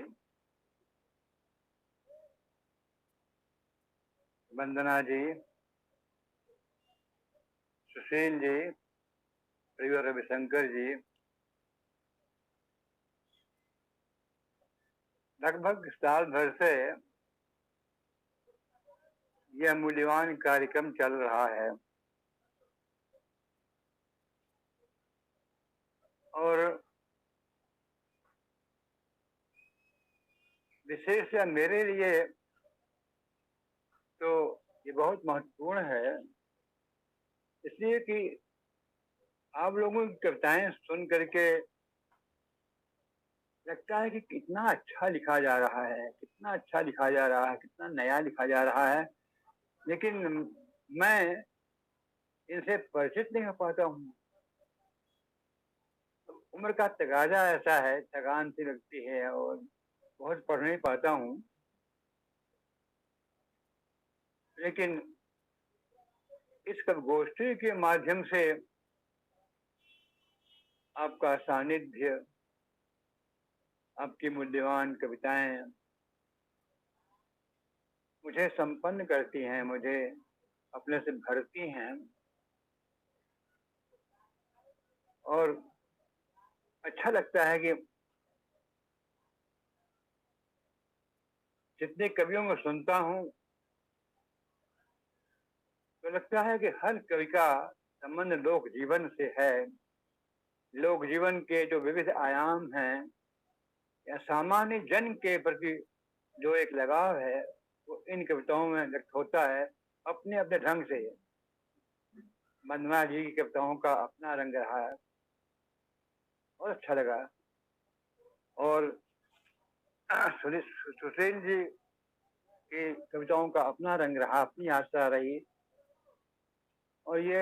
वंदना जी, सुशील जी, प्रिय रविशंकर जी, लगभग साल भर से यह मूल्यवान कार्यक्रम चल रहा है और विशेष मेरे लिए तो ये बहुत महत्वपूर्ण है, इसलिए कि आप लोगों की कविताएं सुन करके लगता है कि कितना अच्छा लिखा जा रहा है, कितना अच्छा लिखा जा रहा है, कितना नया लिखा जा रहा है, लेकिन मैं इनसे परिचित नहीं हो पाता हूँ। उम्र का तगाजा ऐसा है, थकान सी लगती है और बहुत पढ़ नहीं पाता हूँ, लेकिन इस गोष्ठी के माध्यम से आपका सानिध्य, आपकी मूल्यवान कविताएं मुझे संपन्न करती हैं, मुझे अपने से भरती हैं और अच्छा लगता है कि जितने कवियों को सुनता हूँ तो लगता है कि हर कवि का संबंध लोक जीवन से है। लोक जीवन के जो विविध आयाम हैं या सामान्य जन के प्रति जो एक लगाव है वो इन कविताओं में व्यक्त होता है अपने अपने ढंग से। वंदना जी की कविताओं का अपना रंग रहा है और अच्छा लगा, और सुशील जी की कविताओं का अपना रंग रहा, अपनी आस्था रही, और ये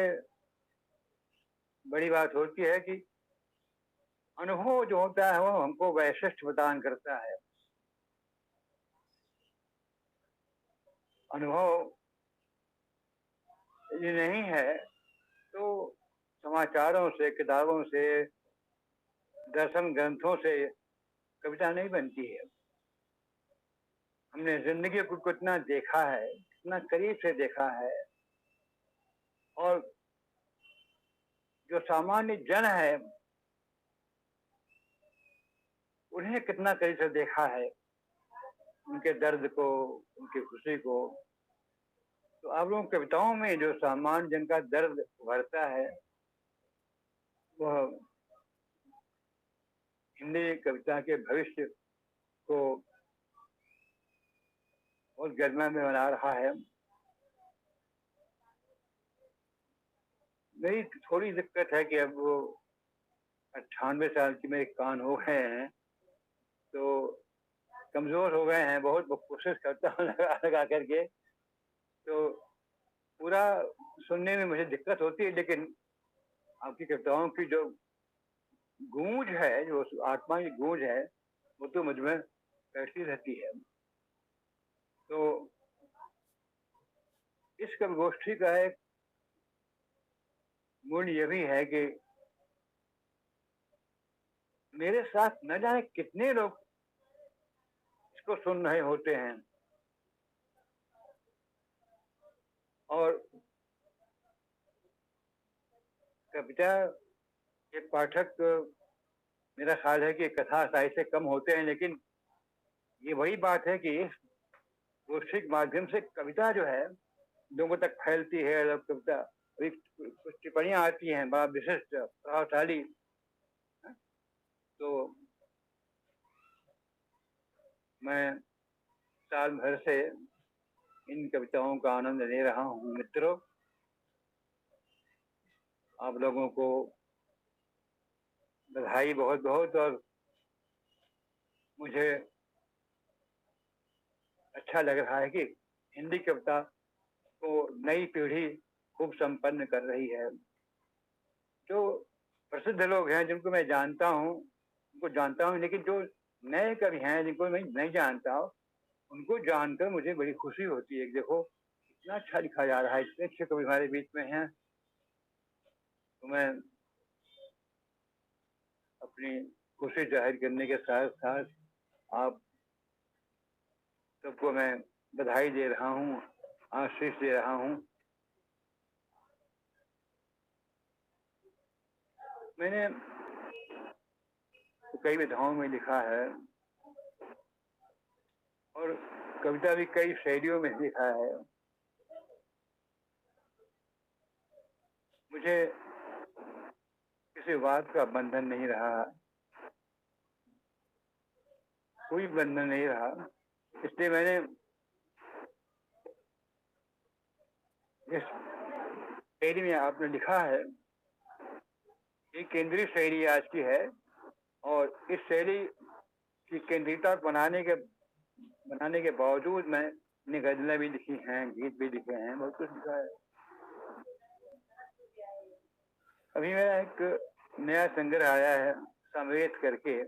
बड़ी बात होती है कि अनुभव जो होता है वो हमको वैशिष्ट प्रदान करता है। अनुभव ये नहीं है तो समाचारों से, किताबों से, दर्शन ग्रंथों से कविता नहीं बनती है। हमने जिंदगी को कितना देखा है, कितना करीब से देखा है, और जो सामान्य जन है उन्हें कितना करीब से देखा है, उनके दर्द को, उनकी खुशी को। तो आप लोगों की कविताओं में जो सामान्य जन का दर्द उभरता है वह हिंदी कविता के भविष्य को बहुत गर्मा में बना रहा है। मेरी थोड़ी दिक्कत है कि अब वो 98 साल की मेरे कान हो गए हैं तो कमजोर हो गए हैं, बहुत कोशिश करता हूँ लगा करके, तो पूरा सुनने में मुझे दिक्कत होती है, लेकिन आपकी कविताओं की जो गूंज है, जो आत्मा की गूंज है, वो तो मुझ में बैठती रहती है। तो इस कवि गोष्ठी का एक मूल ये भी है कि मेरे साथ न जाने कितने लोग इसको सुन रहे होते हैं और कविता के पाठक मेरा ख्याल है कि कथा साहित्य से कम होते हैं, लेकिन ये वही बात है कि गोष्ठी के माध्यम से कविता जो है लोगों तक फैलती है। और कविता कुछ टिप्पणियां आती हैं बड़ा विशिष्ट प्रभावशाली, तो मैं साल भर से इन कविताओं का आनंद ले रहा हूँ। मित्रों, आप लोगों को बधाई बहुत बहुत, और मुझे अच्छा लग रहा है कि हिंदी कविता को नई पीढ़ी खूब संपन्न कर रही है। जो प्रसिद्ध लोग हैं जिनको मैं जानता हूँ उनको जानता हूँ, लेकिन जो नए कवि हैं जिनको मैं नहीं जानता हूँ उनको जानकर मुझे बड़ी खुशी होती है। देखो इतना अच्छा लिखा जा रहा है, इतने अच्छे कवि हमारे बीच में हैं। तो मैं अपनी खुशी जाहिर करने के साथ साथ आप सबको मैं बधाई दे रहा हूँ, आशीष दे रहा हूँ। मैंने कई विधाओं में लिखा है और कविता भी कई शैलियों में लिखा है। मुझे किसी बात का बंधन नहीं रहा, कोई बंधन नहीं रहा, इसलिए मैंने इस शैली में आपने लिखा है, ये केंद्रीय शैली आज की है और इस शैली की केंद्रीयता बनाने के बावजूद मैंने गजलें भी लिखी हैं, गीत भी लिखे हैं, बहुत कुछ लिखा है। अभी मेरा एक नया संग्रह आया है समवेत करके,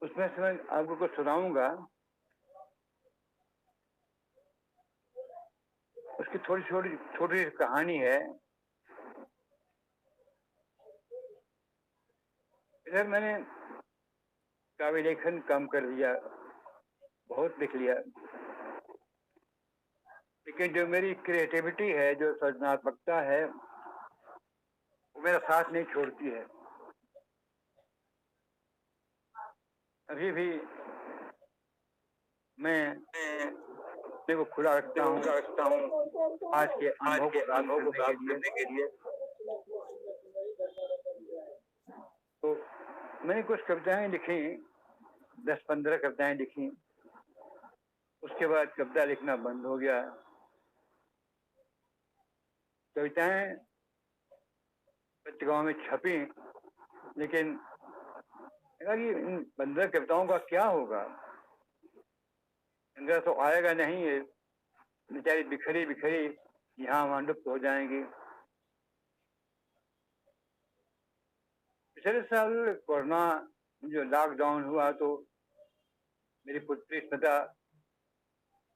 उसमें से मैं आपको कुछ सुनाऊंगा। उसकी थोड़ी छोटी कहानी है। इधर मैंने काव्य लेखन कम कर दिया, बहुत लिख लिया, लेकिन जो मेरी क्रिएटिविटी है, जो सृजनात्मकता है, वो मेरा साथ नहीं छोड़ती है। अभी भी मैं अपने को खुला रखता हूँ आज के अनुभव को प्राप्त करने के लिए। तो मैंने कुछ कविताएं लिखी, 10-15 कविताएं लिखी, उसके बाद कविता लिखना बंद हो गया। कविताएं पत्रिकाओं में छपी, लेकिन इन 15 कविताओं का क्या होगा, संग्रह तो आएगा नहीं, है बेचारी बिखरी बिखरी यहाँ वहां लुप्त हो जाएंगी। पिछले साल कोरोना जो लॉकडाउन हुआ तो मेरी पुत्री स्मिता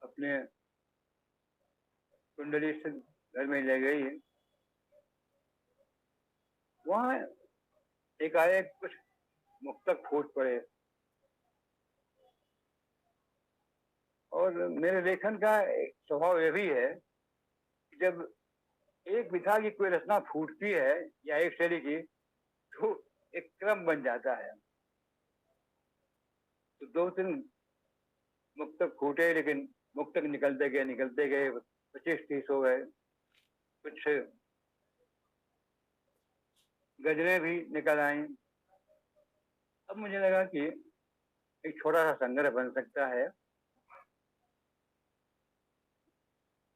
अपने कुंडली से घर में ले गई। वहां एकाएक कुछ मुक्तक फूट पड़े और मेरे लेखन का एक स्वभाव यह भी है कि जब एक विधा की कोई रचना फूटती है या एक शैली की, तो एक क्रम बन जाता है। तो 2-3 मुक्तक फूटे, लेकिन मुक्तक निकलते गए 25-30 हो गए। कुछ गजलें भी निकल आई। अब मुझे लगा कि एक छोटा सा संग्रह बन सकता है।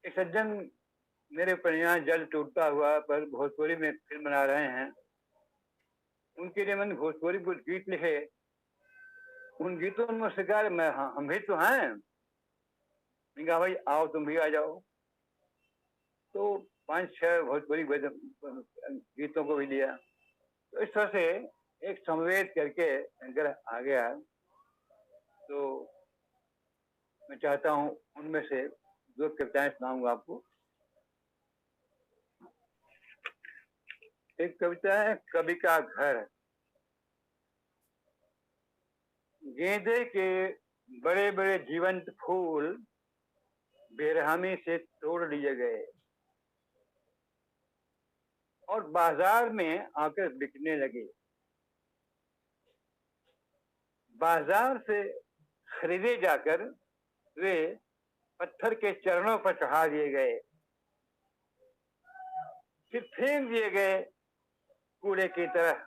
एक सज्जन मेरे उपन्यास जल टूटता हुआ पर भोजपुरी में फिल्म बना रहे हैं, उनके लिए मैंने भोजपुरी कुछ गीत लिखे। उन गीतों में शिकार मैं, हाँ हम भी तो हैं, कहा भाई आओ तुम भी आ जाओ। तो 5-6 भोजपुरी गीतों को भी लिया। तो इस तरह से एक समवेत करके संग्रह आ गया। तो मैं चाहता हूँ उनमें से 2 कविताएं सुनाऊंगा आपको। एक कविता है कवि का घर। गेंदे के बड़े बड़े जीवंत फूल बेरहमी से तोड़ लिए गए और बाजार में आकर बिकने लगे। बाजार से खरीदे जाकर वे पत्थर के चरणों पर चढ़ा दिए गए, फिर फेंक दिए गए कूड़े की तरह।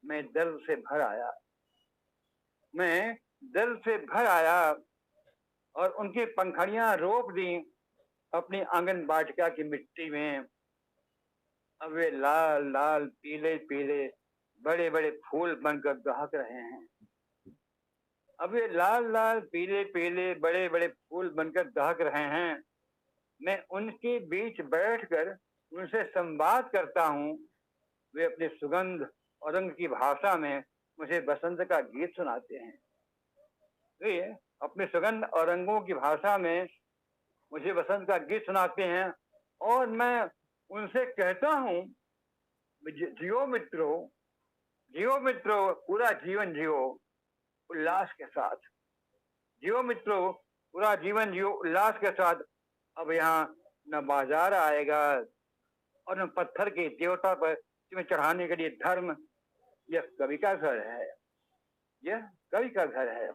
मैं दर्द से भर आया, मैं दर्द से भर आया और उनकी पंखड़ियां रोप दी अपनी आंगन वाटिका की मिट्टी में। अब वे लाल लाल पीले पीले बड़े बड़े फूल बनकर दहक रहे हैं। अब वे लाल लाल पीले पीले बड़े बड़े फूल बनकर दहक रहे हैं। मैं उनके बीच बैठकर उनसे संवाद करता हूँ। वे अपनी सुगंध और रंग की भाषा में मुझे बसंत का गीत सुनाते हैं। वे अपनी सुगंध और रंगों की भाषा में मुझे बसंत का गीत सुनाते हैं और मैं उनसे कहता हूँ, जियो मित्रों, जियो मित्रों, पूरा जीवन जियो उल्लास के साथ। जियो मित्रों, पूरा जीवन जियो उल्लास के साथ। अब यहाँ न बाजार आएगा और न पत्थर के देवता पर तुम्हें चढ़ाने के लिए धर्म। यह कवि का घर है, यह कवि का घर है।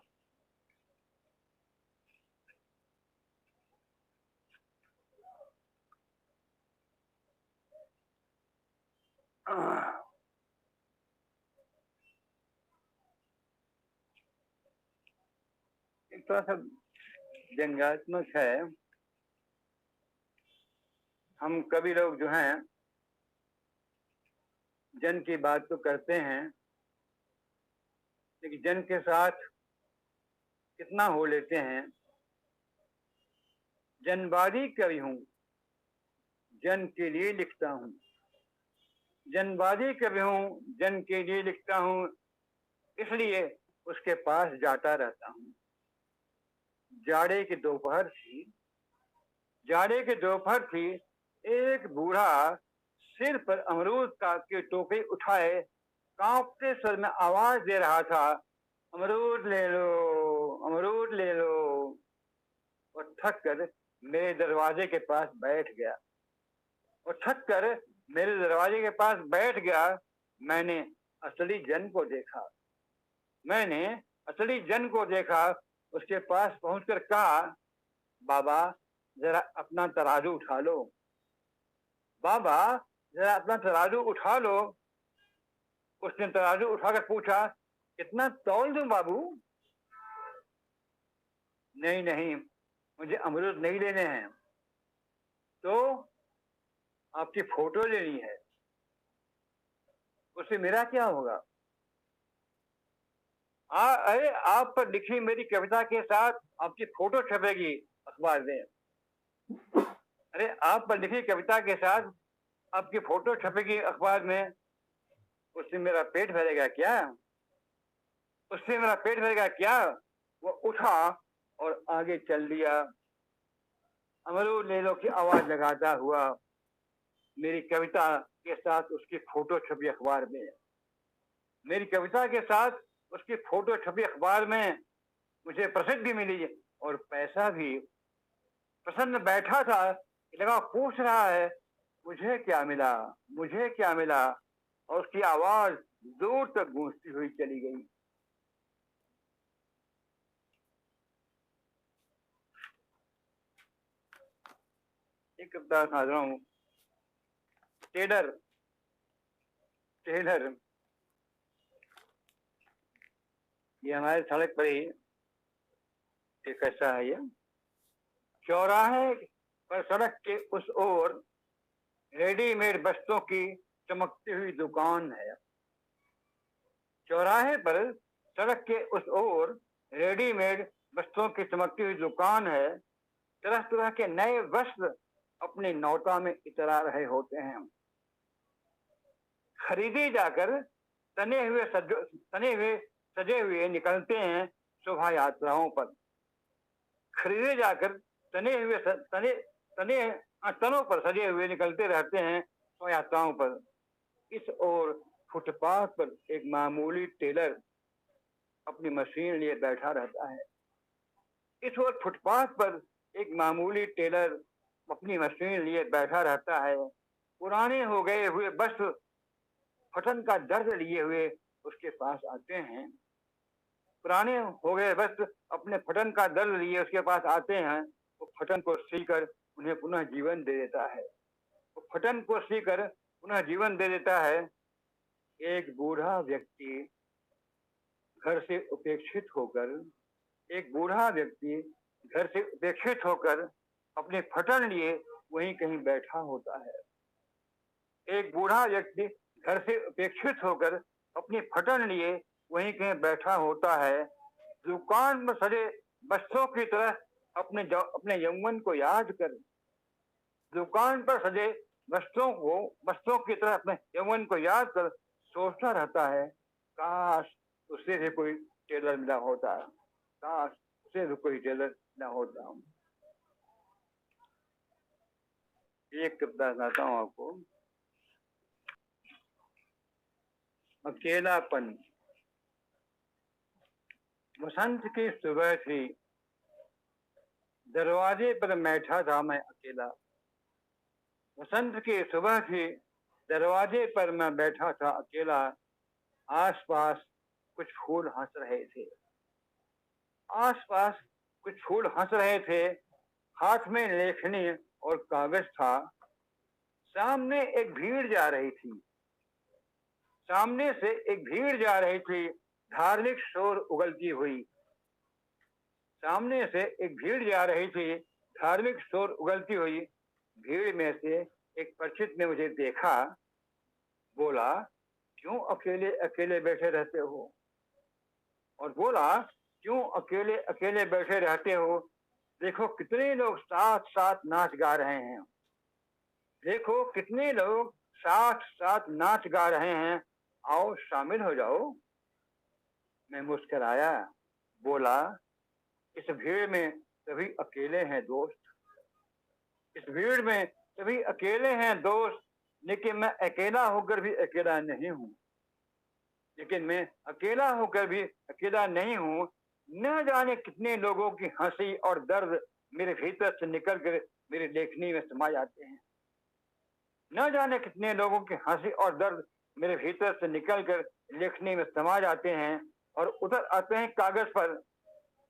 एक थोड़ा सा व्यंग्यात्मक है। हम कवि लोग जो हैं जन की बात तो करते हैं, लेकिन जन के साथ कितना हो लेते हैं। जनवादी कवि हूँ, जन के लिए लिखता हूँ। जनवादी कवि हूँ, जन के लिए लिखता हूँ, इसलिए उसके पास जाता रहता हूँ। जाड़े की दोपहर थी, जाड़े की दोपहर थी। एक बूढ़ा सिर पर अमरूद का की टोकरी उठाए कांपते स्वर में आवाज दे रहा था, अमरूद ले लो, अमरूद ले लो। और थक कर मेरे दरवाजे के पास बैठ गया, और थक कर मेरे दरवाजे के पास बैठ गया। मैंने असली जन को देखा, मैंने असली जन को देखा। उसके पास पहुंचकर कहा, बाबा जरा अपना तराजू उठा लो, बाबा जरा अपना तराजू उठा लो। उसने तराजू उठाकर पूछा, कितना तौल दूं बाबू? नहीं नहीं, मुझे अमरूद नहीं लेने हैं। तो आपकी फोटो लेनी है, उससे मेरा क्या होगा? अरे आप पर लिखी मेरी कविता के साथ आपकी फोटो छपेगी अखबार में। अरे आप पर लिखी कविता के साथ आपकी फोटो छपेगी अखबार में, उससे मेरा पेट भरेगा क्या? उससे मेरा पेट भरेगा क्या? वो उठा और आगे चल दिया, अमरूद ले लो की आवाज लगाता हुआ। मेरी कविता के साथ उसकी फोटो छपी अखबार में, मेरी कविता के साथ उसकी फोटो छपी अखबार में। मुझे प्रसिद्धि मिली और पैसा भी। प्रसन्न बैठा था, लगा पूछ रहा है मुझे क्या मिला, मुझे क्या मिला? और उसकी आवाज दूर तक गूंजती हुई चली गई। एक कविता सुना रहा हूँ, टेलर। टेलर ये हमारे सड़क पर ही एक ऐसा है। ये चौराहे पर सड़क के उस ओर रेडीमेड वस्तुओं की चमकती हुई दुकान है। चौराहे पर सड़क के उस ओर रेडीमेड वस्तुओं की चमकती हुई दुकान है। तरह तरह के नए वस्त्र अपनी नौटा में इतरा रहे होते हैं। खरीदे जाकर तने हुए सजे हुए निकलते हैं शोभा यात्राओं पर। खरीदे जाकर तनों पर सजे हुए निकलते रहते हैं शोभा यात्राओं पर। इस ओर फुटपाथ पर एक मामूली टेलर अपनी मशीन लिए बैठा रहता है। इस ओर फुटपाथ पर एक मामूली टेलर अपनी मशीन लिए बैठा रहता है। पुराने हो गए हुए वस्त्र फटन का दर्द लिए हुए उसके पास आते हैं। पुराने हो गए वस्त्र अपने फटन का दर्द लिए उसके पास आते हैं। वो फटन को सीकर उन्हें पुनः जीवन दे देता है। वो फटन को सीकर पुनः जीवन दे देता है। एक बूढ़ा व्यक्ति घर से उपेक्षित होकर अपने फटन लिए वहीं कहीं बैठा होता है। एक बूढ़ा व्यक्ति घर से उपेक्षित होकर अपनी फटन लिए वहीं कहीं बैठा होता है। दुकान में सजे बच्चों की तरह अपने यौवन को याद कर, दुकान पर सजे बच्चों की तरह अपने यौवन को याद कर सोचता रहता है, काश उससे भी कोई टेलर मिला होता, काश उससे भी कोई टेलर मिला होता। एक कविता सुनाता हूँ आपको। अकेलापन। वसंत की सुबह थी, दरवाजे पर बैठा था मैं अकेला। वसंत की सुबह थी, दरवाजे पर मैं बैठा था अकेला। आसपास कुछ फूल हंस रहे थे, आसपास कुछ फूल हंस रहे थे। हाथ में लेखनी और कागज था। सामने एक भीड़ जा रही थी, सामने से एक भीड़ जा रही थी, धार्मिक शोर उगलती हुई। सामने से एक भीड़ जा रही थी, धार्मिक शोर उगलती हुई। भीड़ में से एक परिचित ने मुझे देखा, बोला, क्यों अकेले अकेले बैठे रहते हो? और बोला, क्यों अकेले अकेले बैठे रहते हो? देखो कितने लोग साथ साथ नाच गा रहे हैं, देखो कितने लोग साथ साथ नाच गा रहे हैं, आओ शामिल हो जाओ। मैं मुस्कुराया, बोला, इस भीड़ में सभी अकेले हैं दोस्त, इस भीड़ में सभी अकेले हैं दोस्त, लेकिन मैं अकेला होकर भी अकेला नहीं हूँ, लेकिन मैं अकेला होकर भी अकेला नहीं हूँ। न जाने कितने लोगों की हंसी और दर्द मेरे भीतर से निकलकर मेरी लेखनी में समा जाते हैं। न जाने कितने लोगों की हंसी और दर्द मेरे भीतर से निकलकर लेखनी में समा जाते हैं और उतर आते हैं कागज पर।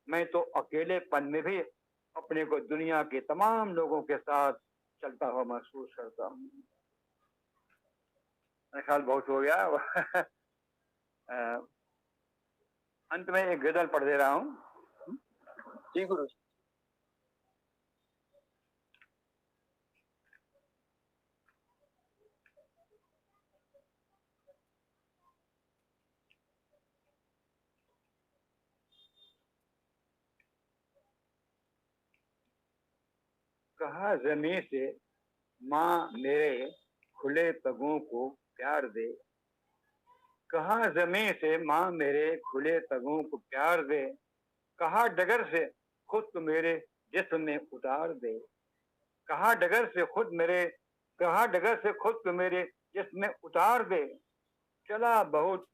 मैं तो अकेलेपन में भी अपने को दुनिया के तमाम लोगों के साथ चलता हुआ महसूस करता हूँ। मेरा ख्याल बहुत हो गया। अंत में एक गजल पढ़ दे रहा हूँ। जी गुरु जी। कहा जमीन से माँ मेरे खुले पगों को प्यार दे, कहा जमीन से माँ मेरे खुले पगों को प्यार दे, कहा डगर से खुद को मेरे जिस्म में उतार दे, कहा डगर से खुद को मेरे जिस्म में उतार दे। चला बहुत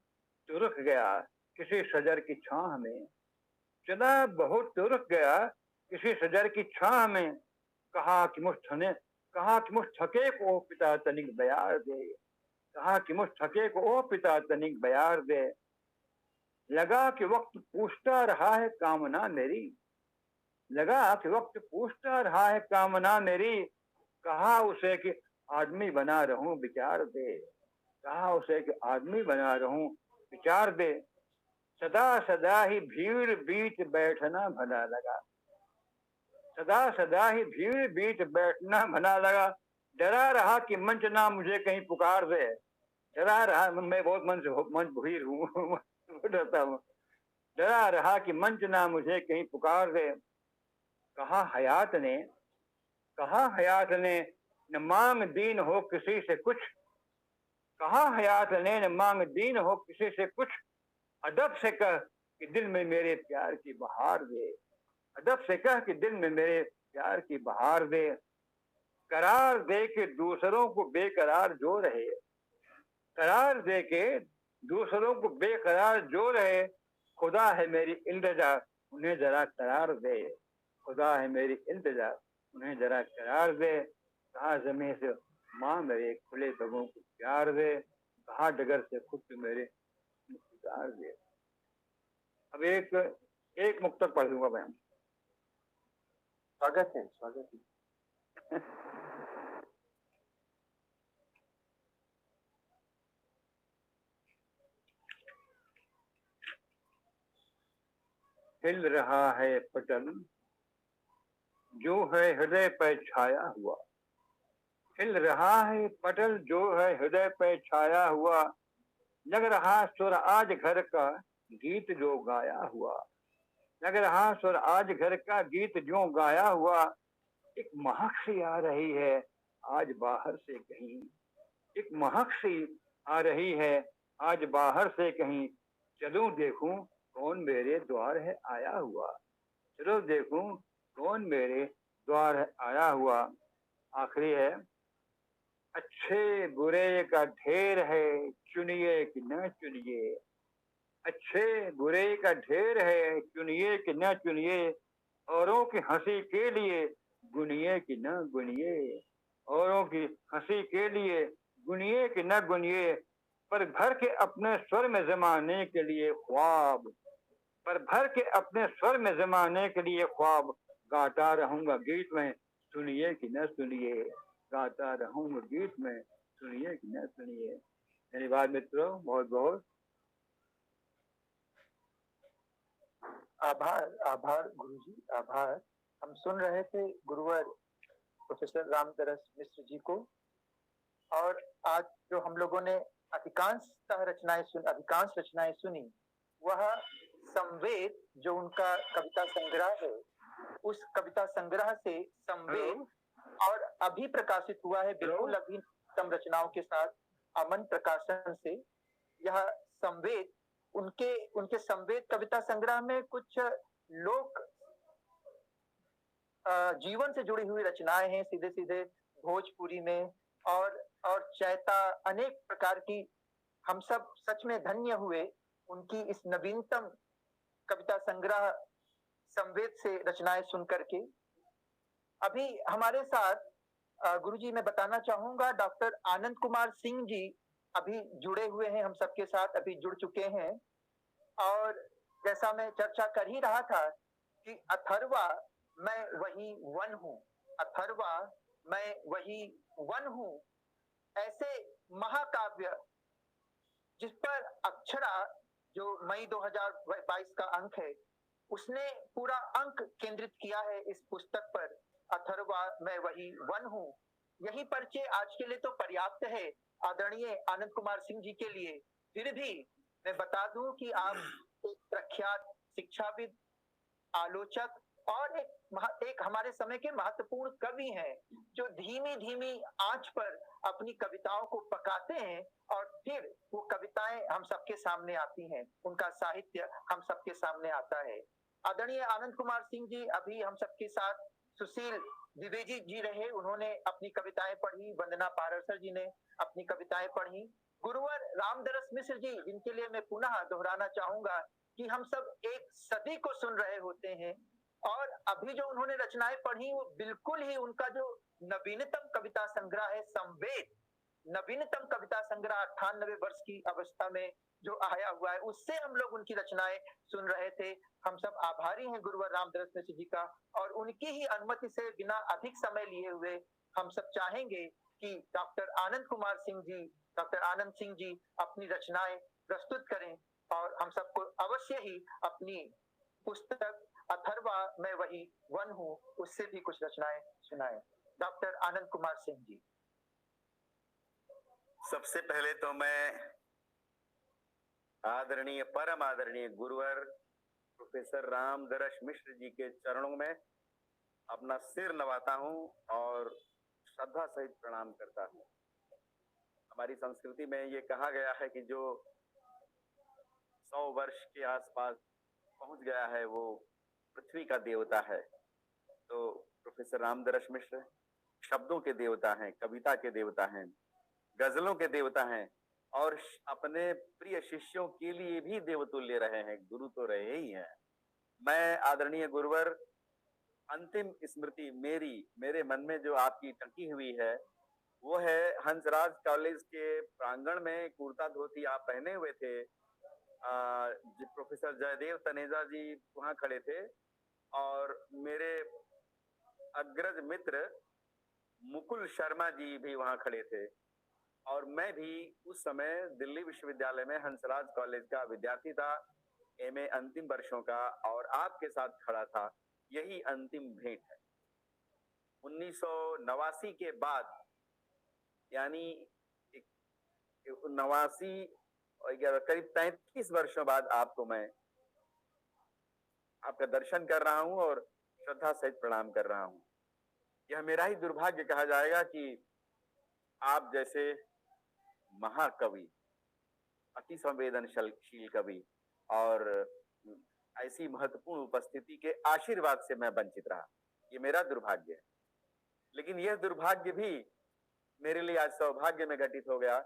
तुरक गया किसी शजर की छाह में, चला बहुत तुरक गया किसी शजर की छाह में। कहा कि मुझ थके को पिता तनिक बयार दे, कहा कि मुझ थके को ओ पिता तनिक बयार दे। लगा कि वक्त पूछता रहा है कामना मेरी, लगा कि वक्त पूछता रहा है कामना मेरी। कहा उसे कि आदमी बना रहूं विचार दे, कहा उसे कि आदमी बना रहूं विचार दे। सदा सदा ही भीड़ बीच बैठना भला लगा, सदा सदा ही भीड़ बीच बैठना भला लगा। डरा रहा कि मंच ना मुझे कहीं पुकार दे, डरा रहा, मैं बहुत मंच भीड़ हूँ, डरता हूँ। डरा रहा कि मंच ना मुझे कहीं पुकार दे। कहा हयात ने न मांग दीन हो किसी से कुछ, कहा हयात ने न मांग दीन हो किसी से कुछ। अदब से कह कि दिल में मेरे प्यार की बहार दे, अदब से कह कि दिल में मेरे प्यार की बहार दे। करार दे कि दूसरों को बेकरार जो रहे, करार दे के दूसरों को बेकरार जो रहे, खुदा है मेरी इल्तिजा उन्हें जरा करार दे, खुदा है मेरी इल्तिजा उन्हें जरा करार दे। कहा जमीन से माँ मेरे खुले बगों को प्यार दे, कहा डगर से खुद मेरे प्यार दे। अब एक मुक्तक पढ़ दूंगा मैं। स्वागत है, स्वागत है। हिल रहा है पटल जो है हृदय पर छाया हुआ, हिल रहा है पटल जो है हृदय पर छाया हुआ, लग रहा सुर आज घर का गीत जो गाया हुआ, लग रहा सुर आज घर का गीत जो गाया हुआ। एक महक सी आ रही है आज बाहर से कहीं, एक महक सी आ रही है आज बाहर से कहीं, चलूं देखूं कौन मेरे द्वार है आया हुआ, चलो देखूं कौन मेरे द्वार है आया हुआ। आखिरी है, अच्छे बुरे का ढेर है चुनिए कि न चुनिए, अच्छे बुरे का ढेर है चुनिए कि न चुनिए, औरों की हंसी के लिए गुनिए कि न गुनिए, औरों की हंसी के लिए गुनिए कि न गुनिए, पर भर के अपने स्वर में जमाने के लिए ख्वाब, पर भर के अपने स्वर में जमाने के लिए ख्वाब, गाता रहूंगा गीत में सुनिए कि न सुनिए, गाता रहूंगा गीत में सुनिए कि न सुनिए। धन्यवाद मित्रों, बहुत बहुत आभार, आभार गुरुजी, आभार। हम सुन रहे थे गुरुवर प्रोफेसर रामदरस मिश्र जी को, और आज जो हम लोगों ने अधिकांश रचनाएं सुनी, वह संवेद जो उनका कविता संग्रह है, उस कविता संग्रह से संवेद और अभी प्रकाशित हुआ है बिल्कुल अभी नवीनतम रचनाओं के साथ अमन प्रकाशन से। यह संवेद उनके संवेद कविता संग्रह में कुछ लोक जीवन से जुड़ी हुई रचनाएं हैं, सीधे सीधे भोजपुरी में, और चैता, अनेक प्रकार की। हम सब सच में धन्य हुए उनकी इस नवीनतम कविता संग्रह संवेद से रचनाएं सुन करके। अभी हमारे साथ गुरुजी मैं बताना चाहूंगा, डॉक्टर आनंद कुमार सिंह जी अभी जुड़े हुए हैं हम सबके साथ, अभी जुड़ चुके हैं। और जैसा मैं चर्चा कर ही रहा था कि अथर्वा मैं वही वन हूँ, अथर्वा मैं वही वन हूँ, ऐसे महाकाव्य जिस पर अक्षरा जो मई 2022 का अंक है, उसने पूरा अंक केंद्रित किया है इस पुस्तक पर, अथर्वा मैं वही वन हूँ। यही परिचय आज के लिए तो पर्याप्त है आदरणीय आनंद कुमार सिंह जी के लिए। फिर भी मैं बता दूं कि आप एक प्रख्यात शिक्षाविद, आलोचक और एक हमारे समय के महत्वपूर्ण कवि हैं, जो धीमी धीमी आंच पर अपनी कविताओं को पकाते हैं और फिर वो कविताएं हम सबके सामने आती हैं, उनका साहित्य हम सबके सामने आता है। आदरणीय आनंद कुमार सिंह जी अभी हम सबके साथ सुशील द्विवेदी जी रहे, उन्होंने अपनी कविताएं पढ़ी, वंदना पारसर जी ने अपनी कविताएं पढ़ी, गुरुवर रामदरस मिश्र जी, जिनके लिए मैं पुनः दोहराना चाहूंगा कि हम सब एक सदी को सुन रहे होते हैं, और अभी जो उन्होंने रचनाएं पढ़ी वो बिल्कुल ही उनका जो नवीनतम कविता संग्रह है संवेद, नवीनतम कविता संग्रह 98 वर्ष की अवस्था में जो आया हुआ है, उससे हम लोग उनकी रचनाएं सुन रहे थे। हम सब आभारी हैं गुरुवर रामदरस मिश्र जी का, और उनकी ही अनुमति से बिना अधिक समय लिए हुए हम सब चाहेंगे कि डॉक्टर आनंद कुमार सिंह जी, डॉक्टर आनंद सिंह जी अपनी रचनाएं प्रस्तुत करें, और हम सबको अवश्य ही अपनी पुस्तक अथर्वा मैं वही वन हूँ उससे भी कुछ रचनाएं सुनाएं। डॉक्टर आनंद कुमार सिंह जी। सबसे पहले तो मैं आदरणीय, परम आदरणीय गुरुवर प्रोफेसर रामदरस मिश्र जी के चरणों में अपना सिर नवाता हूं और श्रद्धा सहित प्रणाम करता हूं। हमारी संस्कृति में ये कहा गया है कि जो 100 वर्ष के आसपास पहुंच गया है वो पृथ्वी का देवता है। तो प्रोफेसर रामदरस मिश्र शब्दों के देवता हैं, कविता के देवता हैं, गजलों के देवता हैं, और अपने प्रिय शिष्यों के लिए भी देवतुल्य रहे हैं, गुरु तो रहे ही हैं। मैं आदरणीय गुरुवर, अंतिम स्मृति मेरे मन में जो आपकी टंकी हुई है वो है हंसराज कॉलेज के प्रांगण में कुर्ता धोती आप पहने हुए थे। प्रोफेसर जयदेव तनेजा जी वहां खड़े थे और मेरे अग्रज मित्र मुकुल शर्मा जी भी वहां खड़े थे और मैं भी उस समय दिल्ली विश्वविद्यालय में हंसराज कॉलेज का विद्यार्थी था, एमए अंतिम वर्षों का, और आपके साथ खड़ा था। यही अंतिम भेंट है। 1989 के बाद, यानी 89 और करीब 33 वर्षों बाद आपको मैं आपका दर्शन कर रहा हूं और श्रद्धा सहित प्रणाम कर रहा हूं। यह मेरा ही दुर्भाग्य कहा जाएगा कि आप जैसे महाकवि, अति संवेदनशील कवि और ऐसी महत्वपूर्ण उपस्थिति के आशीर्वाद से मैं वंचित रहा। ये मेरा दुर्भाग्य है, लेकिन यह दुर्भाग्य भी मेरे लिए आज सौभाग्य में घटित हो गया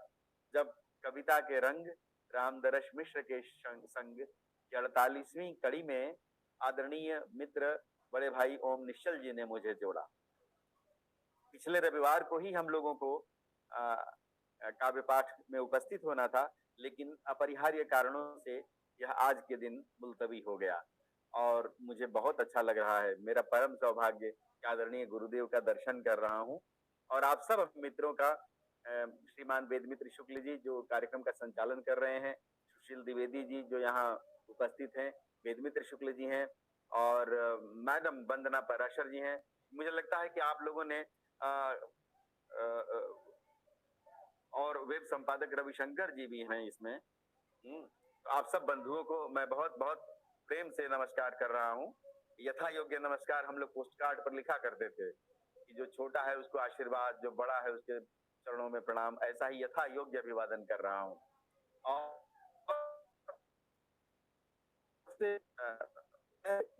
जब कविता के रंग रामदरश मिश्र के संग 48वीं कड़ी में आदरणीय मित्र बड़े भाई ओम निश्चल जी ने मुझे जोड़ा। पिछले रविवार को ही हम लोगों को काव्य पाठ में उपस्थित होना था, लेकिन अपरिहार्य कारणों से यह आज के दिन मुलतवी हो गया और मुझे बहुत अच्छा लग रहा है। मेरा परम सौभाग्य कि आदरणीय गुरुदेव का दर्शन कर रहा हूं और आप सब मित्रों का, श्रीमान वेदमित्र शुक्ल जी जो कार्यक्रम का संचालन कर रहे हैं, सुशील द्विवेदी जी जो यहाँ उपस्थित हैं, वेदमित्र शुक्ल जी हैं और मैडम वंदना पराशर जी हैं। मुझे लगता है कि आप लोगों ने और वेब संपादक रविशंकर जी भी हैं इसमें। आप सब बंधुओं को मैं बहुत बहुत प्रेम से नमस्कार कर रहा हूँ। यथा योग्य नमस्कार हम लोग पोस्ट कार्ड पर लिखा करते थे कि जो छोटा है उसको आशीर्वाद, जो बड़ा है उसके चरणों में प्रणाम। ऐसा ही यथा योग्य अभिवादन कर रहा हूँ। और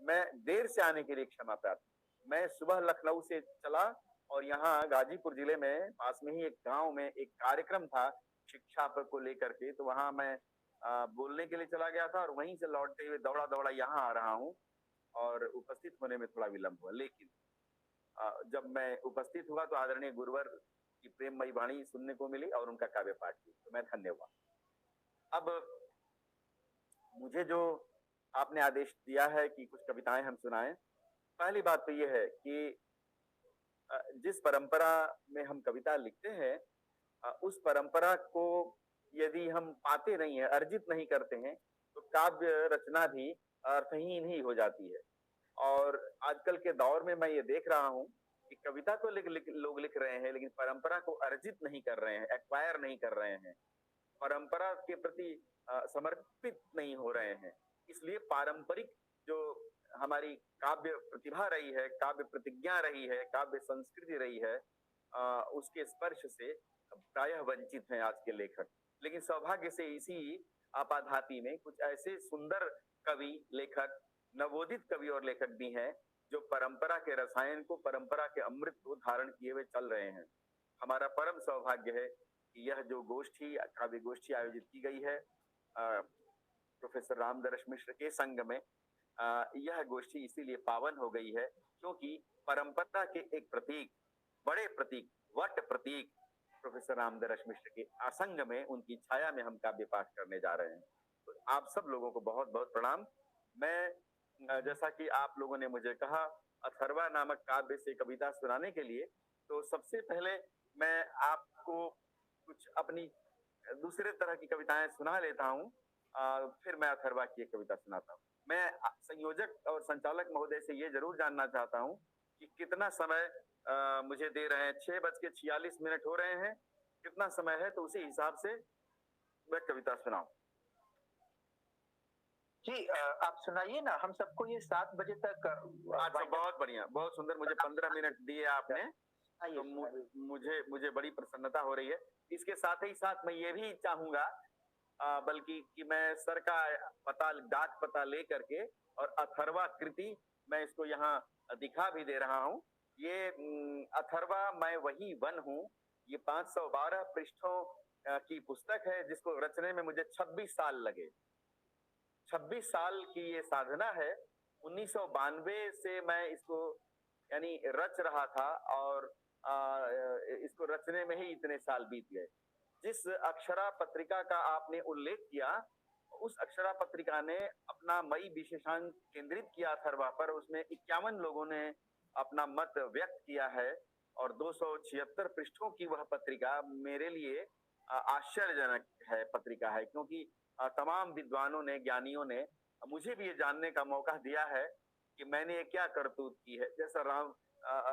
मैं देर से आने के लिए क्षमा प्रार्थी। मैं सुबह लखनऊ से चला और यहाँ गाजीपुर जिले में पास में ही एक गांव में एक कार्यक्रम था शिक्षा पर को लेकर के, तो वहां मैं बोलने के लिए चला गया था और वहीं से लौटते हुए दौड़ा दौड़ा यहाँ आ रहा हूँ और उपस्थित होने में थोड़ा विलंब हुआ। लेकिन जब मैं उपस्थित हुआ तो आदरणीय गुरुवर की प्रेममयी वाणी सुनने को मिली और उनका काव्य पाठ की, तो मैं धन्य हुआ। अब मुझे जो आपने आदेश दिया है कि कुछ कविताएं हम सुनाएं, पहली बात तो यह है कि जिस परंपरा में हम कविता लिखते हैं उस परंपरा को यदि हम पाते नहीं है, अर्जित नहीं करते हैं, तो काव्य रचना भी अर्थहीन ही हो जाती है। और आजकल के दौर में मैं ये देख रहा हूँ कि कविता तो लोग लिख रहे हैं, लेकिन परंपरा को अर्जित नहीं कर रहे हैं, एक्वायर नहीं कर रहे हैं, परंपरा के प्रति समर्पित नहीं हो रहे हैं। इसलिए पारंपरिक जो हमारी काव्य प्रतिभा रही है, काव्य प्रतिज्ञा रही है, काव्य संस्कृति रही है, उसके स्पर्श से प्रायः वंचित हैं आज के लेखक। लेकिन सौभाग्य से इसी आपाधापी में कुछ ऐसे सुंदर कवि, लेखक, नवोदित कवि और लेखक भी हैं जो परंपरा के रसायन को, परंपरा के अमृत को धारण किए हुए चल रहे हैं। हमारा परम सौभाग्य है कि यह जो गोष्ठी, काव्य गोष्ठी आयोजित की गई है प्रोफेसर रामदरश मिश्र के संग में, यह गोष्ठी इसीलिए पावन हो गई है क्योंकि परंपरा के एक प्रतीक, बड़े प्रतीक, वट प्रतीक प्रोफेसर रामदरश मिश्र के आसंग में, उनकी छाया में हम काव्य पाठ करने जा रहे हैं। तो आप सब लोगों को बहुत बहुत प्रणाम। मैं जैसा कि आप लोगों ने मुझे कहा अथर्वा नामक काव्य से कविता सुनाने के लिए, तो सबसे पहले मैं आपको कुछ अपनी दूसरे तरह की कविताएं सुना लेता हूँ, फिर मैं अथर्वा की एक कविता सुनाता हूँ। मैं संयोजक और संचालक महोदय से ये जरूर जानना चाहता हूँ कि कितना समय मुझे दे रहे हैं। 6:46 हो रहे हैं, कितना समय है, तो उसी हिसाब से मैं कविता सुनाऊं। जी आप सुनाइए ना, हम सबको ये 7 बजे तक। अच्छा, बहुत बढ़िया, बहुत सुंदर। मुझे 15 मिनट दिए आपने, तो मुझे बड़ी प्रसन्नता हो रही है। इसके साथ ही साथ मैं ये भी चाहूंगा बल्कि कि मैं सर का पता, डाक पता ले करके और अथर्वा कृति मैं इसको यहाँ दिखा भी दे रहा हूँ। ये अथर्वा मैं वही वन हूँ ये 512 पृष्ठों की पुस्तक है, जिसको रचने में मुझे 26 साल लगे। 26 साल की ये साधना है। 1992 से मैं इसको यानी रच रहा था, और इसको रचने में ही इतने साल बीत गए। जिस अक्षरा पत्रिका का आपने उल्लेख किया, उस अक्षरा पत्रिका ने अपना मई विशेषांक केंद्रित किया था वहां पर। उसमें 51 लोगों ने अपना मत व्यक्त किया है, और 276 पृष्ठों की वह पत्रिका मेरे लिए आश्चर्यजनक है पत्रिका है, क्योंकि तमाम विद्वानों ने, ज्ञानियों ने मुझे भी ये जानने का मौका दिया है कि मैंने ये क्या करतूत की है। जैसा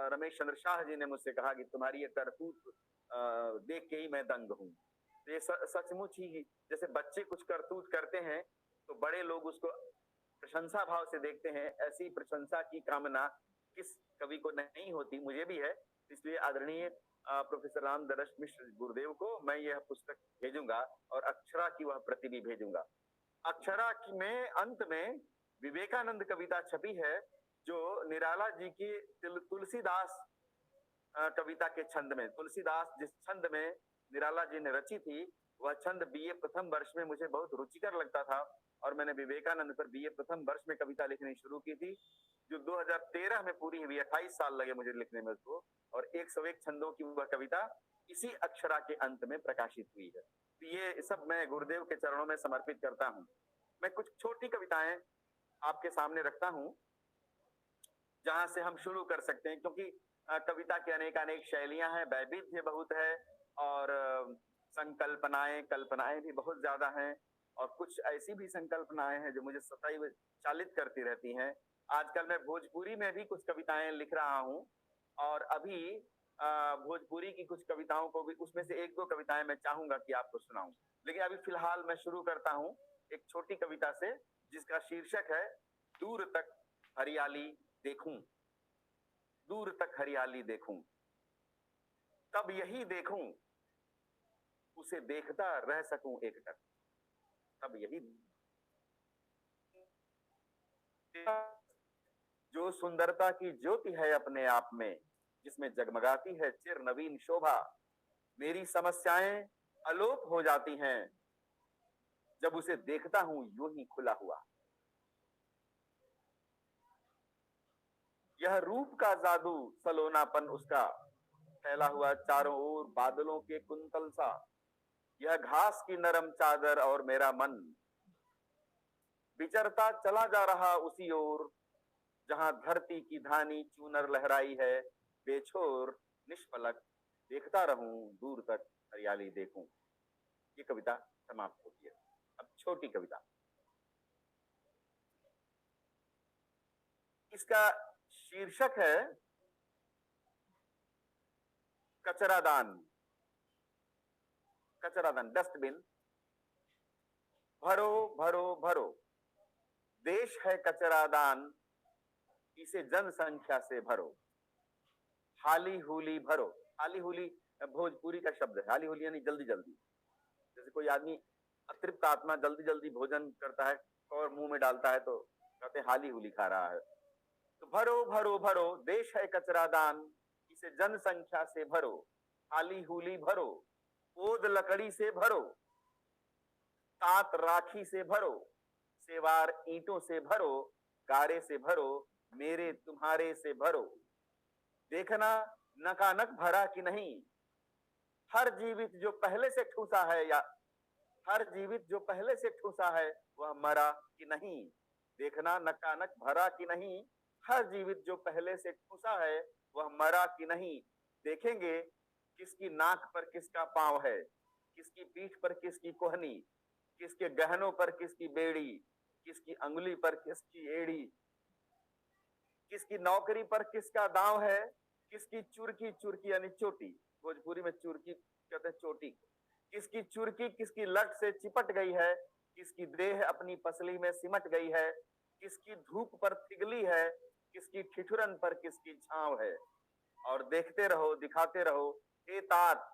रमेश चंद्र शाह जी ने मुझसे कहा कि तुम्हारी ये करतूत देख के ही मैं दंग हूँ। ये सचमुच ही, जैसे बच्चे कुछ करतूत करते हैं तो बड़े लोग उसको प्रशंसा भाव से देखते हैं, ऐसी प्रशंसा की कामना किस कवि को नहीं होती, मुझे भी है। इसलिए आदरणीय प्रोफेसर राम दरश मिश्र गुरुदेव को मैं यह पुस्तक भेजूंगा, और अक्षरा की वह प्रति भी भेजूंगा। अक्षरा में अंत में विवेकानंद कविता छपी है, जो निराला जी की तुलसीदास कविता के छंद में, तुलसीदास जिस छंद में निराला जी ने रची थी, वह छंद बीए प्रथम वर्ष में मुझे बहुत रुचिकर लगता था, और मैंने विवेकानंद पर बीए प्रथम वर्ष में कविता लिखनी शुरू की थी, जो 2013 में पूरी हुई। 28 साल लगे मुझे लिखने में उसको, और 101 छंदों की वह कविता इसी अक्षरा के अंत में प्रकाशित हुई है। तो ये सब मैं गुरुदेव के चरणों में समर्पित करता हूँ। मैं कुछ छोटी कविताएं आपके सामने रखता हूँ, जहां से हम शुरू कर सकते हैं, क्योंकि कविता की अनेक शैलियां हैं, वैविध्य बहुत है, और कल्पनाएं भी बहुत ज्यादा हैं, और कुछ ऐसी भी संकल्पनाएं हैं जो मुझे सदैव चालित करती रहती हैं। आजकल मैं भोजपुरी में भी कुछ कविताएं लिख रहा हूँ, और अभी भोजपुरी की कुछ कविताओं को भी, उसमें से 1-2 कविताएं मैं चाहूंगा कि आपको सुनाऊं। लेकिन अभी फिलहाल मैं शुरू करता हूँ एक छोटी कविता से, जिसका शीर्षक है दूर तक हरियाली देखूं। दूर तक हरियाली देखूं, तब यही देखूं, उसे देखता रह सकूं एकटक। तब यही जो सुंदरता की ज्योति है अपने आप में, जिसमें जगमगाती है चिर नवीन शोभा। मेरी समस्याएं अलोप हो जाती हैं जब उसे देखता हूं यूं ही खुला हुआ। यह रूप का जादू, सलोनापन उसका फैला हुआ चारों ओर बादलों के कुंतल सा। यह घास की नरम चादर और मेरा मन विचरता चला जा रहा उसी ओर, जहां धरती की धानी चूनर लहराई है। बेछोर निष्पलक देखता रहूं, दूर तक हरियाली देखूं। ये कविता समाप्त होती है। अब छोटी कविता, इसका शीर्षक है कचरादान। कचरादान, डस्टबिन। भरो भरो भरो, देश है कचरादान, इसे जनसंख्या से भरो। हाली हुली भरो। हाली हुली भोजपुरी का शब्द है। हाली हुली यानी जल्दी जल्दी। जैसे कोई आदमी अतृप्त आत्मा जल्दी जल्दी भोजन करता है और मुंह में डालता है तो कहते हैं हाली हुली खा रहा है। तो भरो भरो भरो, देश है कचरादान, इसे जनसंख्या से भरो। हाली हुली भरो, ओद लकड़ी से भरो, तात राखी से भरो, सेवार ईंटों से भरो, गारे से भरो, मेरे तुम्हारे से भरो। देखना नकानक भरा कि नहीं, हर जीवित जो पहले से ठूसा है, या हर जीवित जो पहले से ठूसा है वह मरा कि नहीं। देखना नकानक भरा कि नहीं, हर जीवित जो पहले से ठूसा है वह मरा कि नहीं। देखेंगे किसकी नाक पर किसका पांव है, किसकी पीठ पर किसकी कोहनी, किसके गहनों पर किसकी बेड़ी, किसकी अंगुली पर किसकी एड़ी, किसकी नौकरी पर किसका दांव है, किसकी चुरकी, चुरकी यानी चोटी, भोजपुरी में चुरकी कहते हैं चोटी। किसकी चुरकी किसकी लट से चिपट गई है, किसकी देह अपनी पसली में सिमट गई है, किसकी धूप पर पिघली है, किसकी ठिठुरन पर किसकी छांव है। और देखते रहो, दिखाते रहो, ए तात,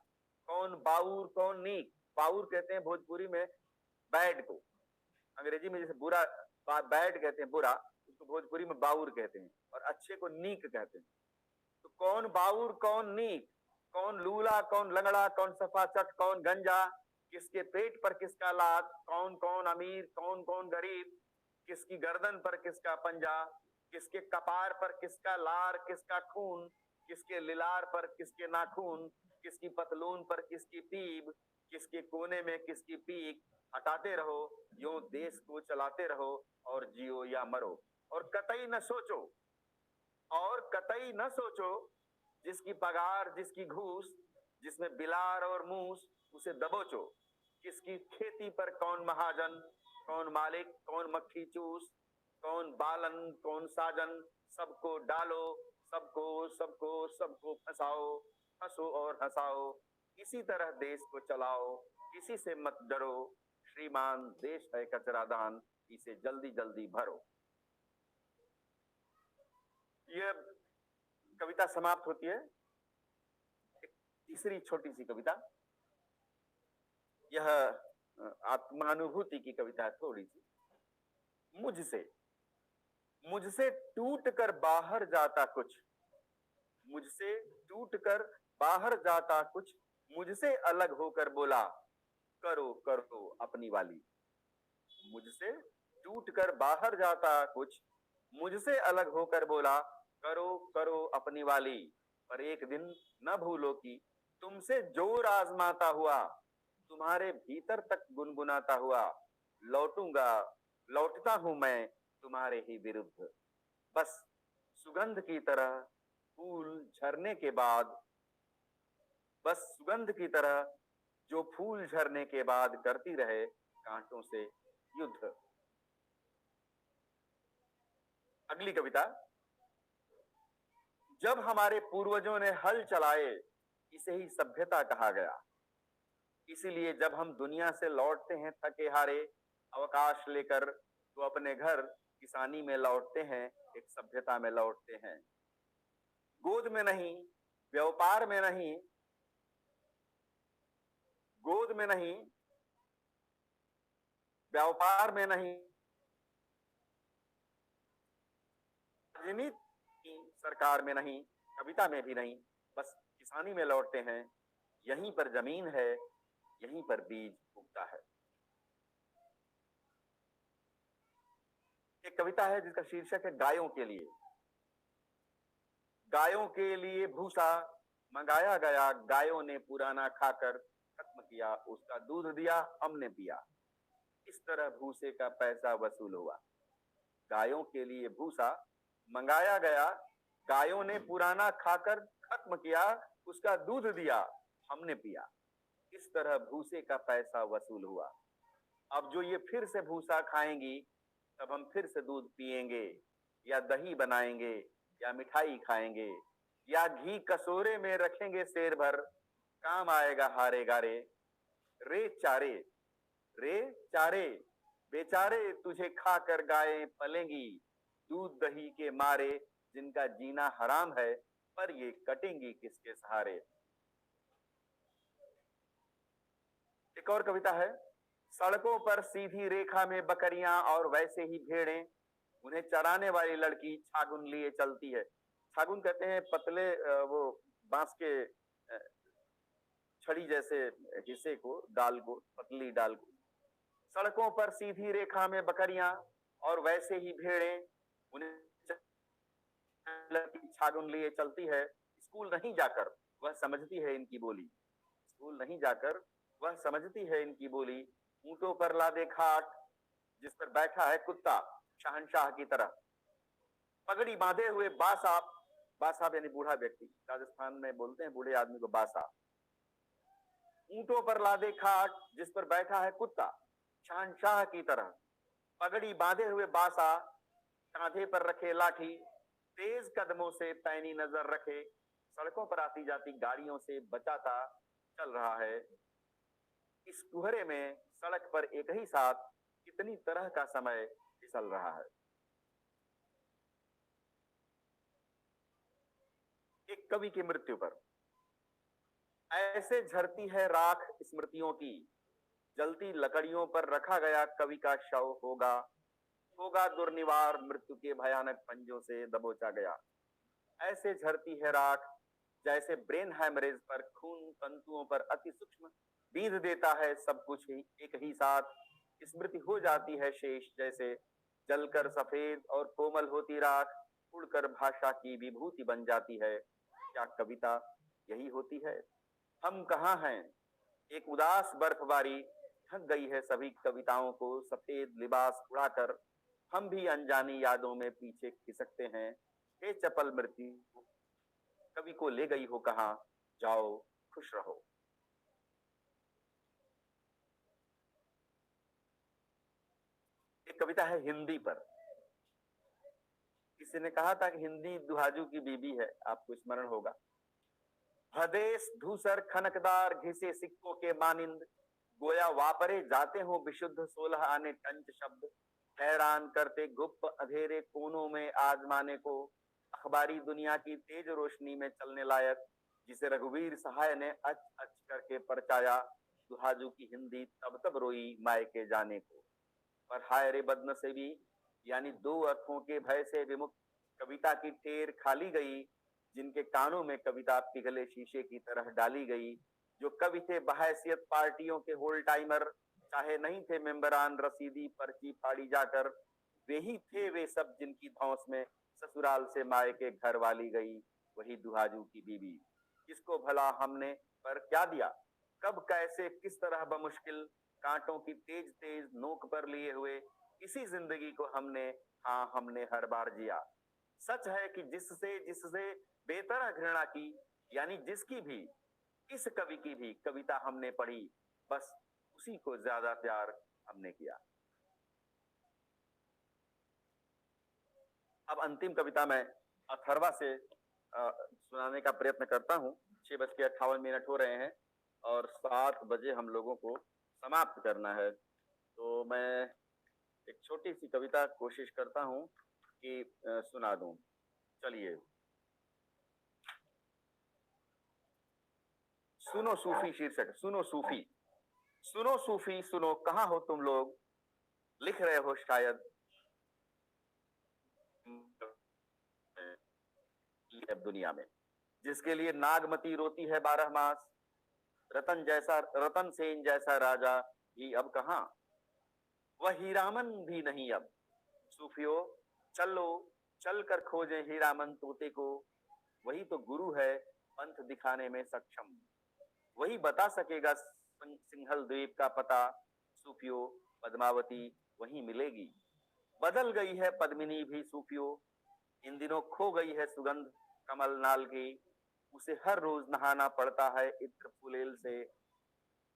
कौन बाउर कौन नीक। बाउर कहते हैं भोजपुरी में बैड को, अंग्रेजी में जैसे बुरा बैड कहते हैं बुरा, उसको भोजपुरी में बाउर कहते हैं, और अच्छे को नीक कहते हैं। तो कौन बाउर कौन नीक, कौन लूला, कौन लंगड़ा, कौन सफाचट, कौन गंजा, किसके पेट पर किसका लात, कौन कौन अमीर, कौन कौन गरीब, किसकी गर्दन पर किसका पंजा, किसके कपार पर किसका लार, किसका खून, किसके लिलार पर किसके नाखून, किसकी पतलून पर किसकी पीब, किसके कोने में किसकी पीक। हटाते रहो, यूं देश को चलाते रहो, और जियो या मरो। और कतई न सोचो, और कतई न सोचो, जिसकी पगार जिसकी घूस, जिसमें बिलार और मूस, उसे दबोचो। किसकी खेती पर कौन महाजन, कौन मालिक, कौन मक्खी चूस, कौन बालन, कौन साजन, सबको डालो, सबको सबको सबको फंसाओ, हंसो और हंसाओ। इसी तरह देश को चलाओ, किसी से मत डरो, श्रीमान देश है कचरादान, इसे जल्दी जल्दी भरो। यह कविता समाप्त होती है। एक तीसरी छोटी सी कविता, यह आत्मानुभूति की कविता है थोड़ी सी। मुझसे मुझसे टूट कर बाहर जाता कुछ, मुझसे टूट कर बाहर जाता कुछ, मुझसे अलग होकर बोला, करो करो अपनी वाली। मुझसे टूट कर बाहर जाता कुछ, मुझसे अलग होकर बोला, करो करो अपनी वाली। पर एक दिन न भूलो कि तुमसे जोर आजमाता हुआ, तुम्हारे भीतर तक गुनगुनाता हुआ, लौटूंगा लौटता हूं मैं तुम्हारे ही विरुद्ध। बस सुगंध की तरह फूल झरने के बाद, बस सुगंध की तरह जो फूल झरने के बाद करती रहे कांटों से युद्ध। अगली कविता, जब हमारे पूर्वजों ने हल चलाए, इसे ही सभ्यता कहा गया। इसीलिए जब हम दुनिया से लौटते हैं थके हारे, अवकाश लेकर, तो अपने घर किसानी में लौटते हैं, एक सभ्यता में लौटते हैं। गोद में नहीं, व्यापार में नहीं, गोद में नहीं, व्यापार में नहीं, राजनीति सरकार में नहीं, कविता में भी नहीं, बस किसानी में लौटते हैं। यहीं पर जमीन है, यहीं पर बीज उगता है। एक कविता है जिसका शीर्षक है गायों के लिए। गायों के लिए भूसा मंगाया गया, गायों ने पुराना खाकर खत्म किया, उसका दूध दिया हमने पिया, इस तरह भूसे का पैसा वसूल हुआ। गायों के लिए भूसा मंगाया गया, गायों ने पुराना खाकर खत्म किया, उसका दूध दिया हमने पिया, इस तरह भूसे का पैसा वसूल हुआ। अब जो ये फिर से भूसा खाएंगी, तब हम फिर से दूध पिएंगे, या दही बनाएंगे, या मिठाई खाएंगे, या घी कटोरे में रखेंगे शेर भर, काम आएगा हारे गारे। रे चारे, रे चारे, बेचारे तुझे खाकर गायें पलेंगी, दूध दही के मारे जिनका जीना हराम है, पर ये कटेंगी किसके सहारे। एक और कविता है, सड़कों पर सीधी रेखा में बकरियां और वैसे ही भेड़ें, उन्हें चराने वाली लड़की छागुन लिए चलती है। छागुन कहते हैं पतले वो बांस के छड़ी जैसे हिस्से को, डाल को, पतली डाल को। सड़कों पर सीधी रेखा में बकरियां और वैसे ही भेड़ें, उन्हें लड़की छागुन लिए चलती है। स्कूल नहीं जाकर वह समझती है इनकी बोली, स्कूल नहीं जाकर वह समझती है इनकी बोली। ऊंटों पर लादे खाट, जिस पर बैठा है कुत्ता शहंशाह की तरह। पगड़ी बांधे हुए बासाब, बासाब यानी बूढ़ा व्यक्ति, राजस्थान में बोलते हैं बूढ़े आदमी को बासाब। ऊंटों पर लादे खाट, जिस पर बैठा है कुत्ता शहंशाह की तरह। पगड़ी बांधे हुए बासा, कांधे पर रखे लाठी, तेज कदमों से पैनी नजर रखे, सड़कों पर आती जाती गाड़ियों से बचाता चल रहा है। इस कुहरे में सड़क पर एक ही साथ कितनी तरह का समय फिसल रहा है। एक कवि की मृत्यु पर, ऐसे झरती है राख स्मृतियों की, जलती लकड़ियों पर रखा गया कवि का शव होगा, होगा दुर्निवार मृत्यु के भयानक पंजों से दबोचा गया। ऐसे झरती है राख जैसे ब्रेन हैमरेज पर खून तंतुओं पर अति सूक्ष्म बींध देता है सब कुछ ही एक ही साथ, स्मृति हो जाती है शेष, जैसे जलकर सफेद और कोमल होती राख उड़कर भाषा की विभूति बन जाती है। क्या कविता यही होती है? हम कहाँ हैं? एक उदास बर्फबारी ढक गई है सभी कविताओं को सफेद लिबास उड़ाकर। हम भी अनजानी यादों में पीछे खिसकते हैं। हे चपल मृत्यु, कवि को ले गई हो कहाँ, जाओ खुश रहो। एक कविता है हिंदी पर। किसी ने कहा था कि हिंदी दुहाजू की बीबी है, आपको स्मरण होगा। हदेश धूसर खनकदार घिसे सिक्कों के मानिंद, गोया वापरे जाते हो विशुद्ध 16 आने टंच शब्द, हैरान करते गुप्त अंधेरे कोनों में आजमाने को, अखबारी दुनिया की तेज रोशनी में चलने लायक, जिसे रघुवीर सहाय ने अच अच करके परचाया। दुहाजू की हिंदी तब तब रोई मायके जाने को। पर हाय रे बदनसीबी, यानी दो अर्थों के भय से विमुक्त कविता की टेर खाली गई। जिनके कानों में कविता पिघले शीशे की तरह डाली गई, जो कवि थे बहैसियत पार्टियों के होल टाइमर, चाहे नहीं थे मेंबरान रसीदी पर्ची फाड़ी जाकर, वे ही थे वे सब जिनकी धौंस में ससुराल से मायके घर वाली गई। वही दुहाजू की बीबी। किसको भला हमने पर क्या दिया, कब कैसे किस तरह बमुश्किल, कांटों की तेज तेज नोक पर लिए हुए इसी जिंदगी को हमने हर बार जिया। सच है कि जिससे बेतरह घृणा की, यानी जिसकी भी, इस कवि की भी कविता हमने पढ़ी, बस उसी को ज्यादा प्यार हमने किया। अब अंतिम कविता मैं अथर्वा से सुनाने का प्रयत्न करता हूँ। 6:58 हो रहे हैं और 7 बजे हम लोगों को समाप्त करना है। तो मैं एक छोटी सी कविता कोशिश करता हूँ कि सुना दूं। चलिए। सुनो सूफी शीर्षक। सुनो सूफी, सुनो सूफी सुनो, कहाँ हो तुम लोग, लिख रहे हो शायद दुनिया में, जिसके लिए नागमती रोती है 12 मास, रतन सेन जैसा राजा भी अब कहाँ, वह हीरामन भी नहीं अब। सूफियों चलो, चल कर खोजे हीरामन तोते को, वही तो गुरु है पंथ दिखाने में सक्षम, वही बता सकेगा सिंहल द्वीप का पता। सूफियों पद्मावती वहीं मिलेगी। बदल गई है पद्मिनी भी सूफियों, इन दिनों खो गई है सुगंध कमल नाल की, उसे हर रोज नहाना पड़ता है इत्र फुलेल से।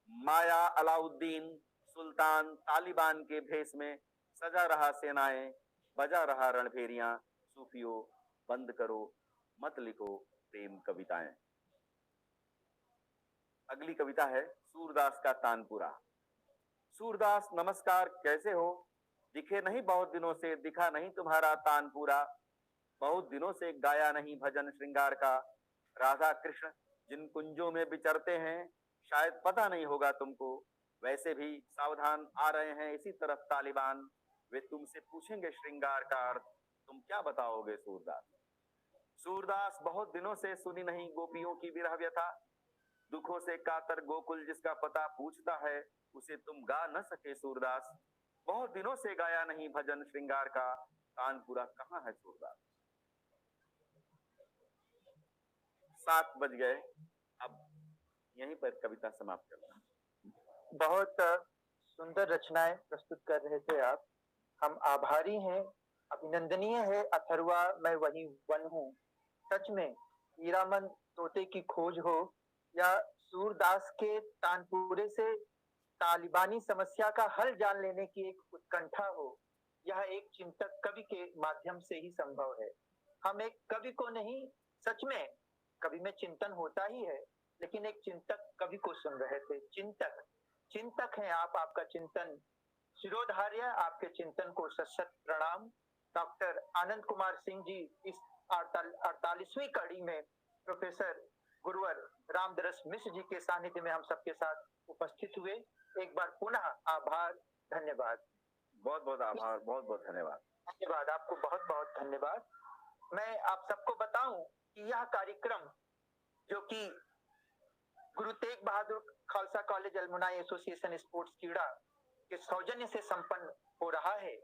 माया अलाउद्दीन सुल्तान तालिबान के भेष में सजा रहा सेनाएं, बजा रहा रणभेरियां। सूफियों बंद करो, मत लिखो प्रेम कविताएं। अगली कविता है सूरदास का तानपुरा। सूरदास नमस्कार, कैसे हो, दिखे नहीं बहुत दिनों से, दिखा नहीं तुम्हारा तानपुरा, बहुत दिनों से गाया नहीं भजन श्रृंगार का। राधा कृष्ण जिन कुंजों में विचरते हैं, शायद पता नहीं होगा तुमको, वैसे भी सावधान आ रहे हैं इसी तरफ तालिबान, वे तुमसे पूछेंगे श्रृंगार का अर्थ, तुम क्या बताओगे सूरदास। सूरदास बहुत दिनों से सुनी नहीं गोपियों की विरह व्यथा, दुखों से कातर गोकुल जिसका पता पूछता है, उसे तुम गा न सके सूरदास, बहुत दिनों से गाया नहीं भजन श्रृंगार का, तानपुरा कहाँ है सूरदास। 7 बज गए, अब यहीं पर कविता समाप्त करना। बहुत सुंदर रचनाएं प्रस्तुत कर रहे थे आप, हम आभारी हैं, अभिनंदनीय है। अथर्वा मैं वही वन हूँ, सच में हीरामन तोते की खोज हो, या सूरदास के तानपुरे से तालिबानी समस्या का हल जान लेने की एक उत्कंठा हो, यह एक चिंतक कवि के माध्यम से ही संभव है। हम एक कवि को नहीं, सच में कवि में चिंतन होता ही है, लेकिन एक चिंतक कवि को सुन रहे थे। चिंतक हैं आप, आपका चिंतन शिरोधार्य, आपके चिंतन को सशत प्रणाम। डॉक्टर आनंद कुमार सिंह जी इस 48वीं कड़ी में प्रोफेसर गुरुवर रामदरस मिश्र जी के सानिध्य में हम सबके साथ उपस्थित हुए। एक बार पुनः आभार, धन्यवाद। बहुत बहुत आभार, बहुत बहुत धन्यवाद। धन्यवाद, आपको बहुत बहुत धन्यवाद। मैं आप सबको बताऊं कि यह कार्यक्रम जो कि Guru Tegh Bahadur Khalsa college अल्मुनाई association sports क्रीड़ा के सौजन्य से संपन्न हो रहा है।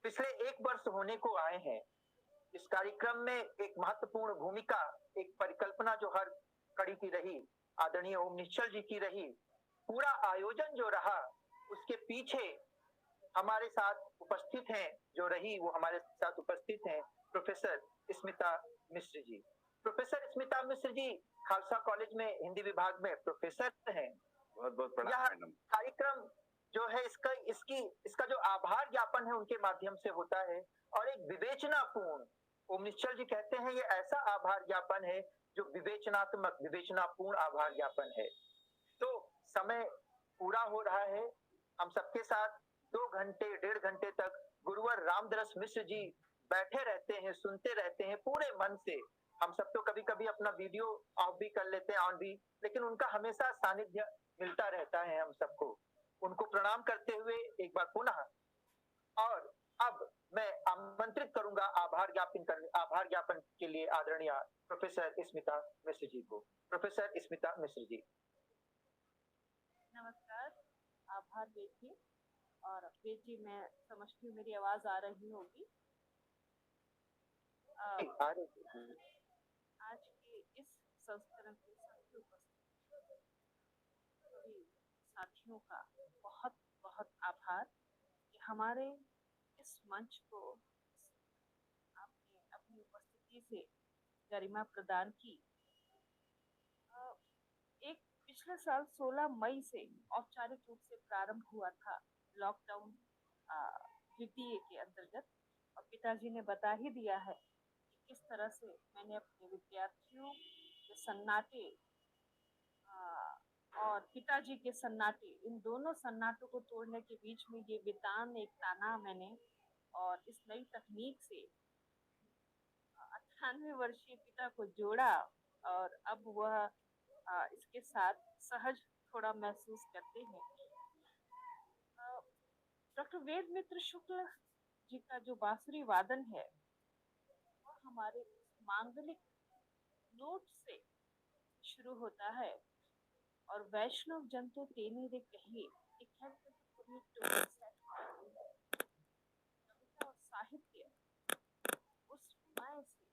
पिछले 1 वर्ष होने को आए हैं। इस कार्यक्रम में एक महत्वपूर्ण भूमिका, एक परिकल्पना जो हर कड़ी की रही, आदरणीय ओम निश्चल जी की रही। पूरा आयोजन जो रहा, उसके पीछे हमारे साथ उपस्थित हैं, जो रही वो हमारे साथ उपस्थित हैं professor Smita Mishra ji. Professor Smita Mishra ji Khalsa college में हिंदी विभाग में प्रोफेसर हैं। बहुत बहुत प्रणाम यह मैडम। कार्यक्रम जो है इसका जो आभार ज्ञापन है उनके माध्यम से होता है, और एक विवेचनापूर्ण, ओम निश्चल जी कहते हैं ये ऐसा आभार ज्ञापन है जो विवेचनात्मक, विवेचनापूर्ण आभार ज्ञापन है। तो समय पूरा हो रहा है। हम सबके साथ 2 घंटे 1.5 घंटे तक गुरुवर रामदरस मिश्र जी बैठे रहते हैं, सुनते रहते हैं पूरे मन से। हम सब तो कभी कभी अपना वीडियो ऑफ भी कर लेते हैं, ऑन भी, लेकिन उनका हमेशा सानिध्य मिलता रहता है हम सबको। उनको प्रणाम करते हुए एक बार पुनः, और अब मैं आमंत्रित करूंगा आभार ज्ञापन के लिए आदरणीय प्रोफेसर स्मिता मिश्र जी को। प्रोफेसर स्मिता मिश्र जी। नमस्कार। आभार बेटी। और बेटी, मैं समझती हूँ मेरी आवाज आ रही होगी। आज के इस संस्करण के सभी उपस्थित सभी साथियों का बहुत बहुत आभार कि हमारे इस मंच को आपने अपनी उपस्थिति से गरिमा प्रदान की। एक पिछले साल 16 मई से औपचारिक रूप से प्रारंभ हुआ था लॉकडाउन द्वितीय के अंतर्गत, और पिताजी ने बता ही दिया है कि किस तरह से मैंने अपने विद्यार्थियों के सन्नाटे और पिताजी के सन्नाटे, इन दोनों सन्नाटों को तोड़ने के बीच में ये वितान एक ताना मैंने, और इस नई तकनीक से 98 वर्षीय पिता को जोड़ा, और अब वह इसके साथ सहज थोड़ा महसूस करते हैं। डॉक्टर वेद मित्र शुक्ल जी का जो बांसुरी वादन है वह हमारे मांगलिक नोट से शुरू होता है, और वैष्णव जन तो तेने रे कहिए, कविता और साहित्य उस मैं से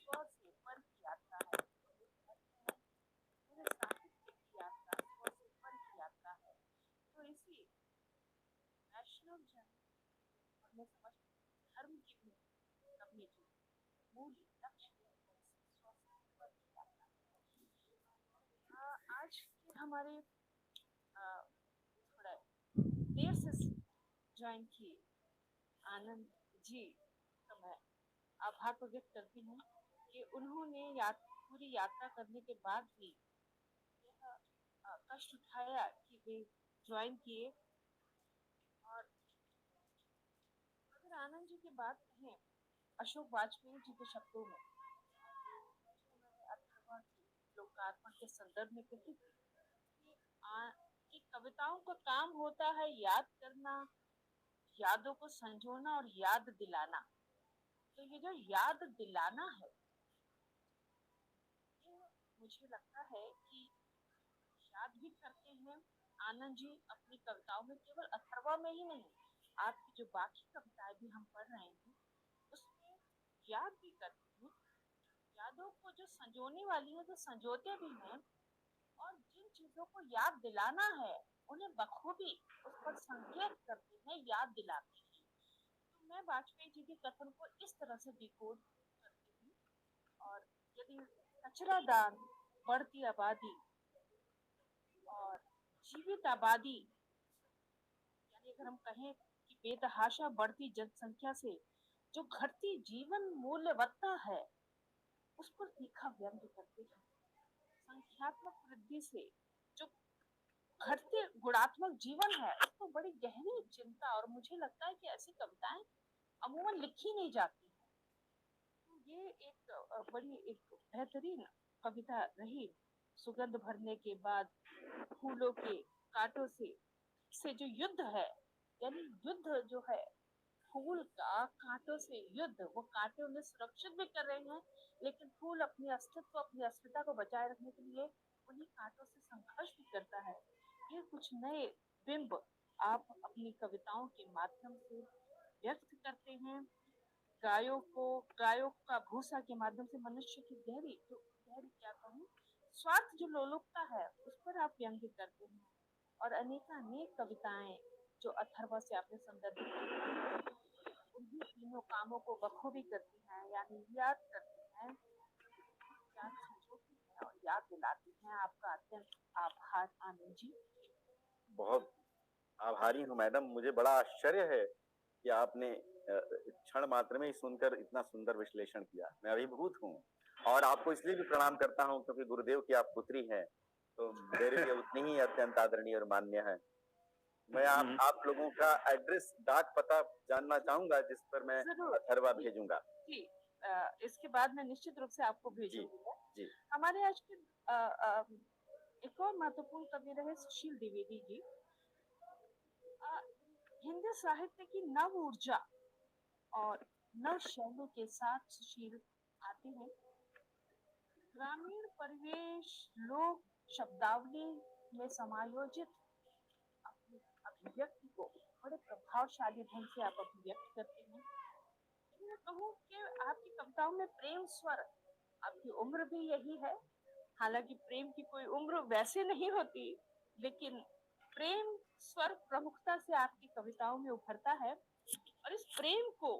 स्व से पर की यात्रा है। पूरे साहित्य की यात्रा स्व से पर की यात्रा है। तो इसी वैष्णव जन, और मैं समझती हूँ धर्म की भी अपनी जो मूल लक्ष्य है स्व से पर की यात्रा। आज के हमारे थोड़ा देर से ज्वाइन किए आनंद जी का मैं आभार प्रकट करती हूँ कि उन्होंने पूरी यात्रा करने के बाद भी यह कष्ट उठाया कि वे ज्वाइन किए। और अगर आनंद जी की बात कहें अशोक वाजपेयी जी के शब्दों में, अथर्वा की लोकार्पण के संदर्भ में कही कि कविताओं का काम होता है याद करना, यादों को संजोना और याद दिलाना। तो ये जो याद दिलाना है, ये मुझे लगता है कि याद भी करते हैं आनंद जी अपनी कविताओं में, केवल अथर्वा में ही नहीं, आपकी जो बाकी कविताएं भी हम पढ़ रहे हैं उसमें याद भी करते हैं। यादों को जो संजोने वाली है तो संजोते भी हैं, और जिन चीजों को याद दिलाना है उन्हें बखूबी उस पर संकेत करते हैं, याद दिलाते हैं। तो मैं वाजपेयी जी के कथन को इस तरह से डिकोड करती हूँ। और यदि कचरा दान, बढ़ती आबादी और जीवित आबादी, यानी अगर हम कहें कि बेतहाशा बढ़ती जनसंख्या से जो घटती जीवन मूल्यवत्ता है उस पर तीखा व्यंग्य करते हैं। संख्यात्मक वृद्धि से जो घटते गुणात्मक जीवन है उसको बड़ी गहरी चिंता, और मुझे लगता है कि ऐसी कविताएं अमूमन लिखी नहीं जाती हैं। तो ये एक बड़ी एक बेहतरीन कविता रही। सुगंध भरने के बाद फूलों के कांटों से जो युद्ध है, यानी युद्ध जो है फूल का कांटों से युद्ध, वो कांटे उन्हें सुरक्षित भी कर रहे हैं, लेकिन फूल अपनी अस्तित्व, अपनी अस्मिता को बचाए रखने के लिए उन्हीं कांटों से संघर्ष भी करता है। ये कुछ नए बिंब आप अपनी कविताओं के माध्यम से व्यक्त करते हैं। गायों का भूसा के माध्यम से मनुष्य की गहरी क्या कहूँ, स्वार्थ जो लोलुपता है उस पर आप व्यंग्य करते हैं। और अनेकानेक कविताएं जो अथर्वा से आपने संदर्भित की, उन्हीं तीनों कामों को बखूबी करती हैं, यानी याद करती हैं, याद संजोती हैं और याद दिलाती हैं। आपका अत्यंत आभार आनंद जी। बहुत आभारी हूँ मैडम, मुझे बड़ा आश्चर्य है कि आपने क्षण मात्र में ही सुनकर इतना सुंदर विश्लेषण किया। मैं अभिभूत हूँ और आपको इसलिए भी प्रणाम करता हूँ क्योंकि गुरुदेव की आप पुत्री हैं, तो मेरे लिए उतनी ही अत्यंत आदरणीय और मान्य है। मैं आप लोगों का एड्रेस, डाक पता जानना चाहूंगा जिस पर मैं अथर्वा भेजूंगा। जी, इसके बाद मैं निश्चित रूप से आपको भेजूंगा। जी। हमारे आज के एक और महत्वपूर्ण कवि रहे सुशील द्विवेदी जी। हिंदी साहित्य की नव ऊर्जा और नव शैली के साथ सुशील आते हैं। ग्रामीण परिवेश, लोक शब्दावली में समायोजित अपनी अभिव्यक्ति को बड़े प्रभावशाली ढंग से आप अभिव्यक्त करते हैं। मैं कहूँ कि आपकी कविताओं में प्रेम स्वर, आपकी उम्र भी यही है। हालांकि प्रेम की कोई उम्र वैसे नहीं होती, लेकिन प्रेम स्वर प्रमुखता से आपकी कविताओं में उभरता है। और इस प्रेम को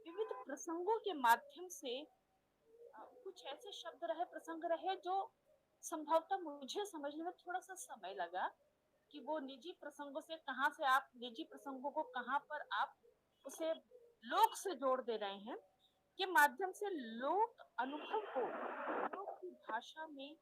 विविध प्रसंगों के माध्यम से कुछ ऐसे शब्द रहे, प्रसंग रहे जो संभवतः मुझे समझने में थोड़ा सा समय लगा कि वो निजी प्रसंगों से कहां से आप निजी प्रसंगों को कहां पर आप उसे लोक से जोड़ दे रहे हैं, के माध्यम से लोक अनुभव को लोक की भाषा में,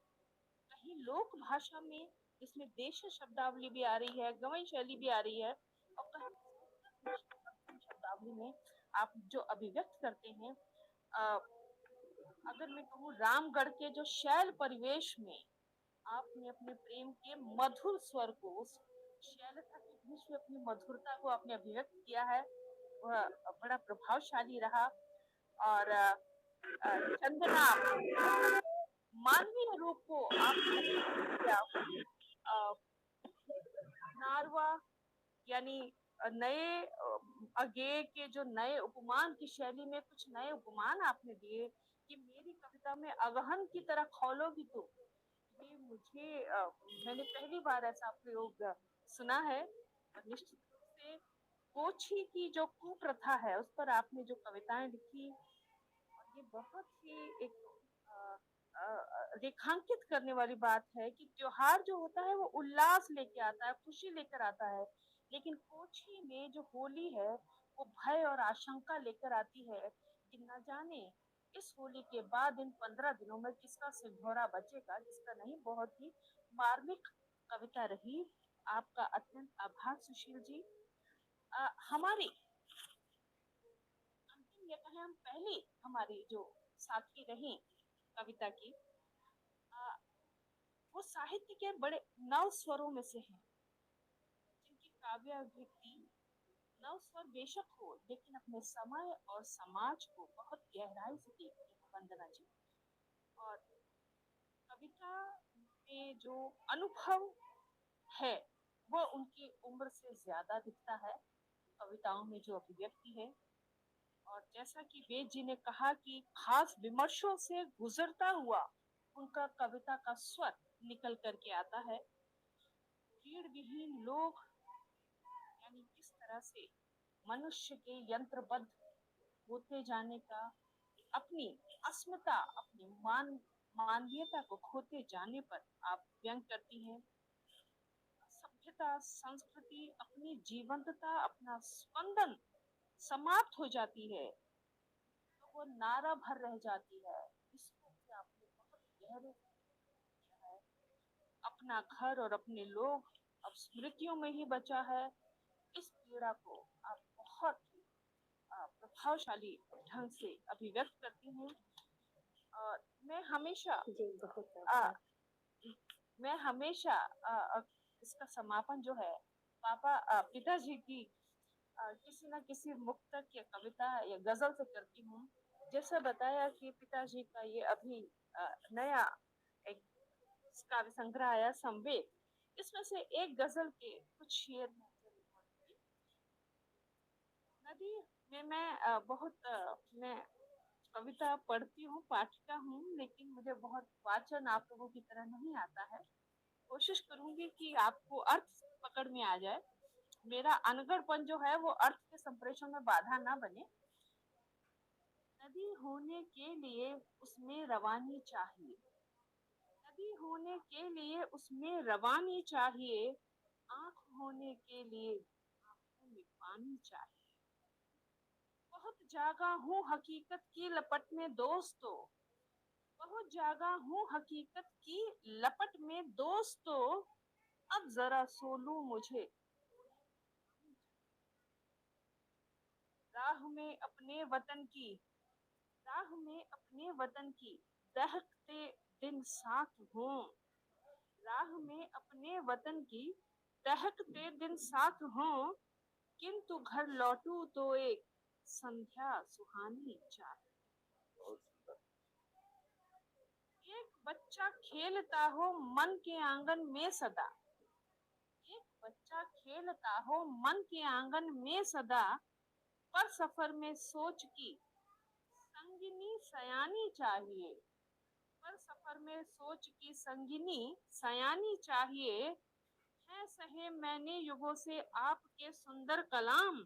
कहीं लोक भाषा में इसमें देश शब्दावली भी आ रही है, गवई शैली भी आ रही है, और कहीं शब्दावली में आप जो अभिव्यक्त करते हैं। अगर मैं कहूँ रामगढ़ के जो शैल परिवेश में आपने अपने प्रेम के मधुर स्वर को, उस शैलता के बीच में अपनी मधुरता को आपने अभिव्यक्त किया है, वह बड़ा प्रभावशाली रहा। और चंदना मानवीय रूप को नारवा यानी नए अगे के जो नए उपमान की शैली में कुछ नए उपमान आपने दिए कि मेरी कविता में अगहन की तरह खौलोगी तुम। ये मुझे मैंने पहली बार ऐसा प्रयोग सुना है। और निश्चित रूप से कोची की जो कुप्रथा है उस पर आपने जो कविताएं लिखी, और ये बहुत ही एक रेखांकित करने वाली बात है कि त्योहार जो होता है वो उल्लास लेके आता है, खुशी लेकर आता है, लेकिन कोची में जो होली है वो भय और आशंका लेकर आती है कि न जाने इस होली के बाद इन 15 दिनों में किसका सिंघोरा बचेगा, जिसका नहीं। बहुत ही मार्मिक कविता रही। आपका अत्यंत आभार सुशील जी। हमारी अंतिम ये कहें हम पहली हमारी जो साथी रही कविता की, वो साहित्य के बड़े नव स्वरों में से हैं, जिनकी काव्य अभिव्यक्ति नव स्वर बेशक हो, लेकिन अपने समय और समाज को बहुत गहराई से देखती है वंदना जी। और कविता में जो अनुभव है वो उनकी उम्र से ज्यादा दिखता है कविताओं में जो अभिव्यक्ति है। और जैसा कि वेद जी ने कहा कि खास विमर्शों से गुजरता हुआ उनका कविता का स्वर निकल करके आता है। रीढ़ विहीन लोग यानी किस तरह से मनुष्य के यंत्रबद्ध होते जाने का, अपनी अस्मिता, अपनी मानवीयता को खोते जाने पर आप व्यंग करती हैं। सभ्यता, संस्कृति, अपनी जीवंतता, अपना स्पंदन समाप्त हो जाती है तो वो नारा भर रह जाती है। इसको भी आपने बहुत गहरे किया है। अपना घर और अपने लोग अब स्मृतियों में ही बचा है। इस पीड़ा को आप बहुत प्रभावशाली ढंग से अभिव्यक्त करती हैं। और मैं हमेशा इसका समापन जो है पिताजी की किसी न किसी मुक्तक या कविता या गजल से करती हूँ। जैसे बताया कि पिताजी का ये अभी नया एक काव्य संग्रह आया संवेद, इसमें से एक गजल के कुछ शेर मैं जरूर पढ़ूंगी। नदी में मैं कविता पढ़ती हूँ, पाठिका हूँ, लेकिन मुझे बहुत वाचन आप लोगों की तरह नहीं आता है। कोशिश करूंगी कि आपको अर्थ पकड़ में आ जाए, मेरा अनगढ़पन जो है वो अर्थ के संप्रेषण में बाधा ना बने। नदी होने के लिए उसमें रवानी चाहिए, नदी होने के लिए उसमें रवानी चाहिए, आंख होने के लिए आंखों में पानी चाहिए। बहुत जागा हूँ हकीकत की लपट में दोस्तों, बहुत जागा हूँ हकीकत की लपट में दोस्तों, अब जरा सोलू मुझे। राह में अपने वतन की, राह में अपने वतन की दहकते दिन साथ हों, राह में अपने वतन की दहकते दिन साथ हों, किंतु घर लौटूं तो एक संध्या सुहानी चाहिए। एक बच्चा खेलता हो मन के आंगन में सदा, एक बच्चा खेलता हो मन के आंगन में सदा, पर सफर में सोच की संगिनी सयानी चाहिए, पर सफर में सोच की संगिनी सयानी चाहिए। है सहे मैंने युगों से आपके सुंदर कलाम,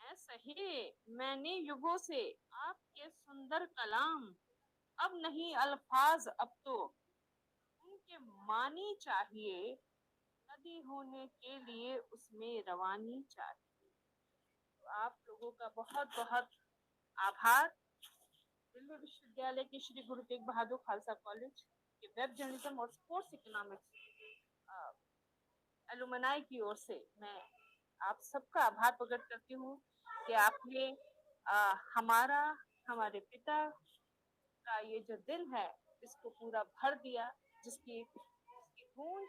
है सहे मैंने युगों से आपके सुंदर कलाम, अब नहीं अल्फाज अब तो उनके मानी चाहिए, नदी होने के लिए उसमें रवानी चाहिए। तो आप लोगों का बहुत बहुत आभार। दिल्ली विश्वविद्यालय के श्री गुरु तेग बहादुर खालसा कॉलेज के वेब जर्नलिज्म और स्पोर्ट्स इकोनॉमिक्स एलुमनाई की ओर से मैं आप सबका आभार प्रकट करती हूँ कि आपने हमारा, हमारे पिता का ये जो दिल है इसको पूरा भर दिया, जिसकी गूंज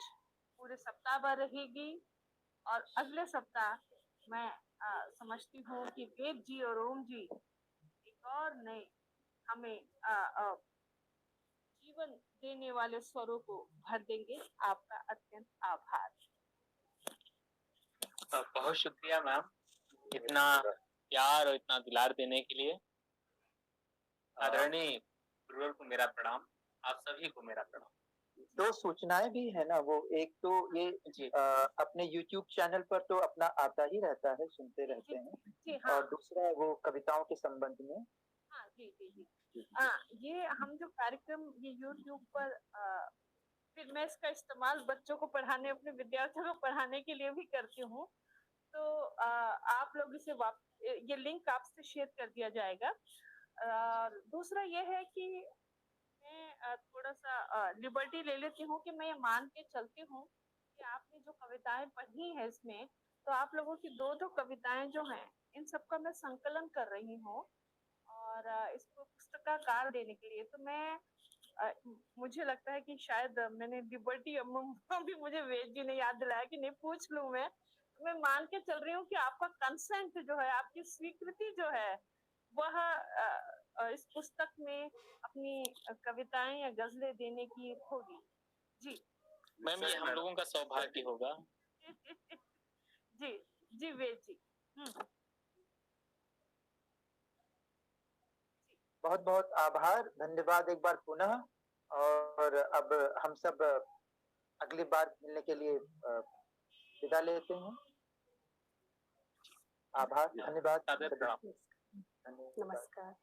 पूरे सप्ताह भर रहेगी। और अगले सप्ताह मैं समझती हूँ कि वेद जी और ओम जी एक और नए हमें जीवन देने वाले स्वरों को भर देंगे। आपका अत्यंत आभार। बहुत शुक्रिया मैम, इतना प्यार और इतना दुलार देने के लिए। आदरणीय गुरुवर को मेरा प्रणाम, आप सभी को मेरा प्रणाम। दो सूचनाएं भी है ना, वो एक तो ये अपने YouTube चैनल पर तो अपना आता ही रहता है, सुनते रहते हैं। हाँ। और दूसरा वो कविताओं के संबंध में। हाँ जी जी जी। ये हम जो कार्यक्रम ये YouTube पर फिर मैं इसका इस्तेमाल बच्चों को पढ़ाने, अपने विद्यार्थियों को पढ़ाने के लिए भी करती हूँ। तो आप लोग इसे ये लिंक आपसे शेयर कर दिया जाएगा। दूसरा ये है कि मैं थोड़ा सा लिबर्टी ले लेती हूँ कि मैं ये मान के चलती हूँ कि आपने जो कविताएं पढ़ी है इसमें, तो आप लोगों की दो कविताएं जो हैं इन सबका मैं संकलन कर रही हूँ और इसको पुस्तकाकार देने के लिए। तो मैं मुझे लगता है कि शायद मैंने लिबर्टी भी मुझे वेद जी ने याद दिलाया कि नहीं पूछ लूं मैं मान के चल रही हूँ कि आपका कंसेंट जो है, आपकी स्वीकृति जो है वह इस पुस्तक में अपनी कविताएं या गजलें देने की होगी। जी मैम, ये हम लोगों का सौभाग्य होगा। जी जी वेद जी। बहुत बहुत आभार, धन्यवाद एक बार पुनः। और अब हम सब अगली बार मिलने के लिए विदा लेते हैं। आभार, धन्यवाद, नमस्कार।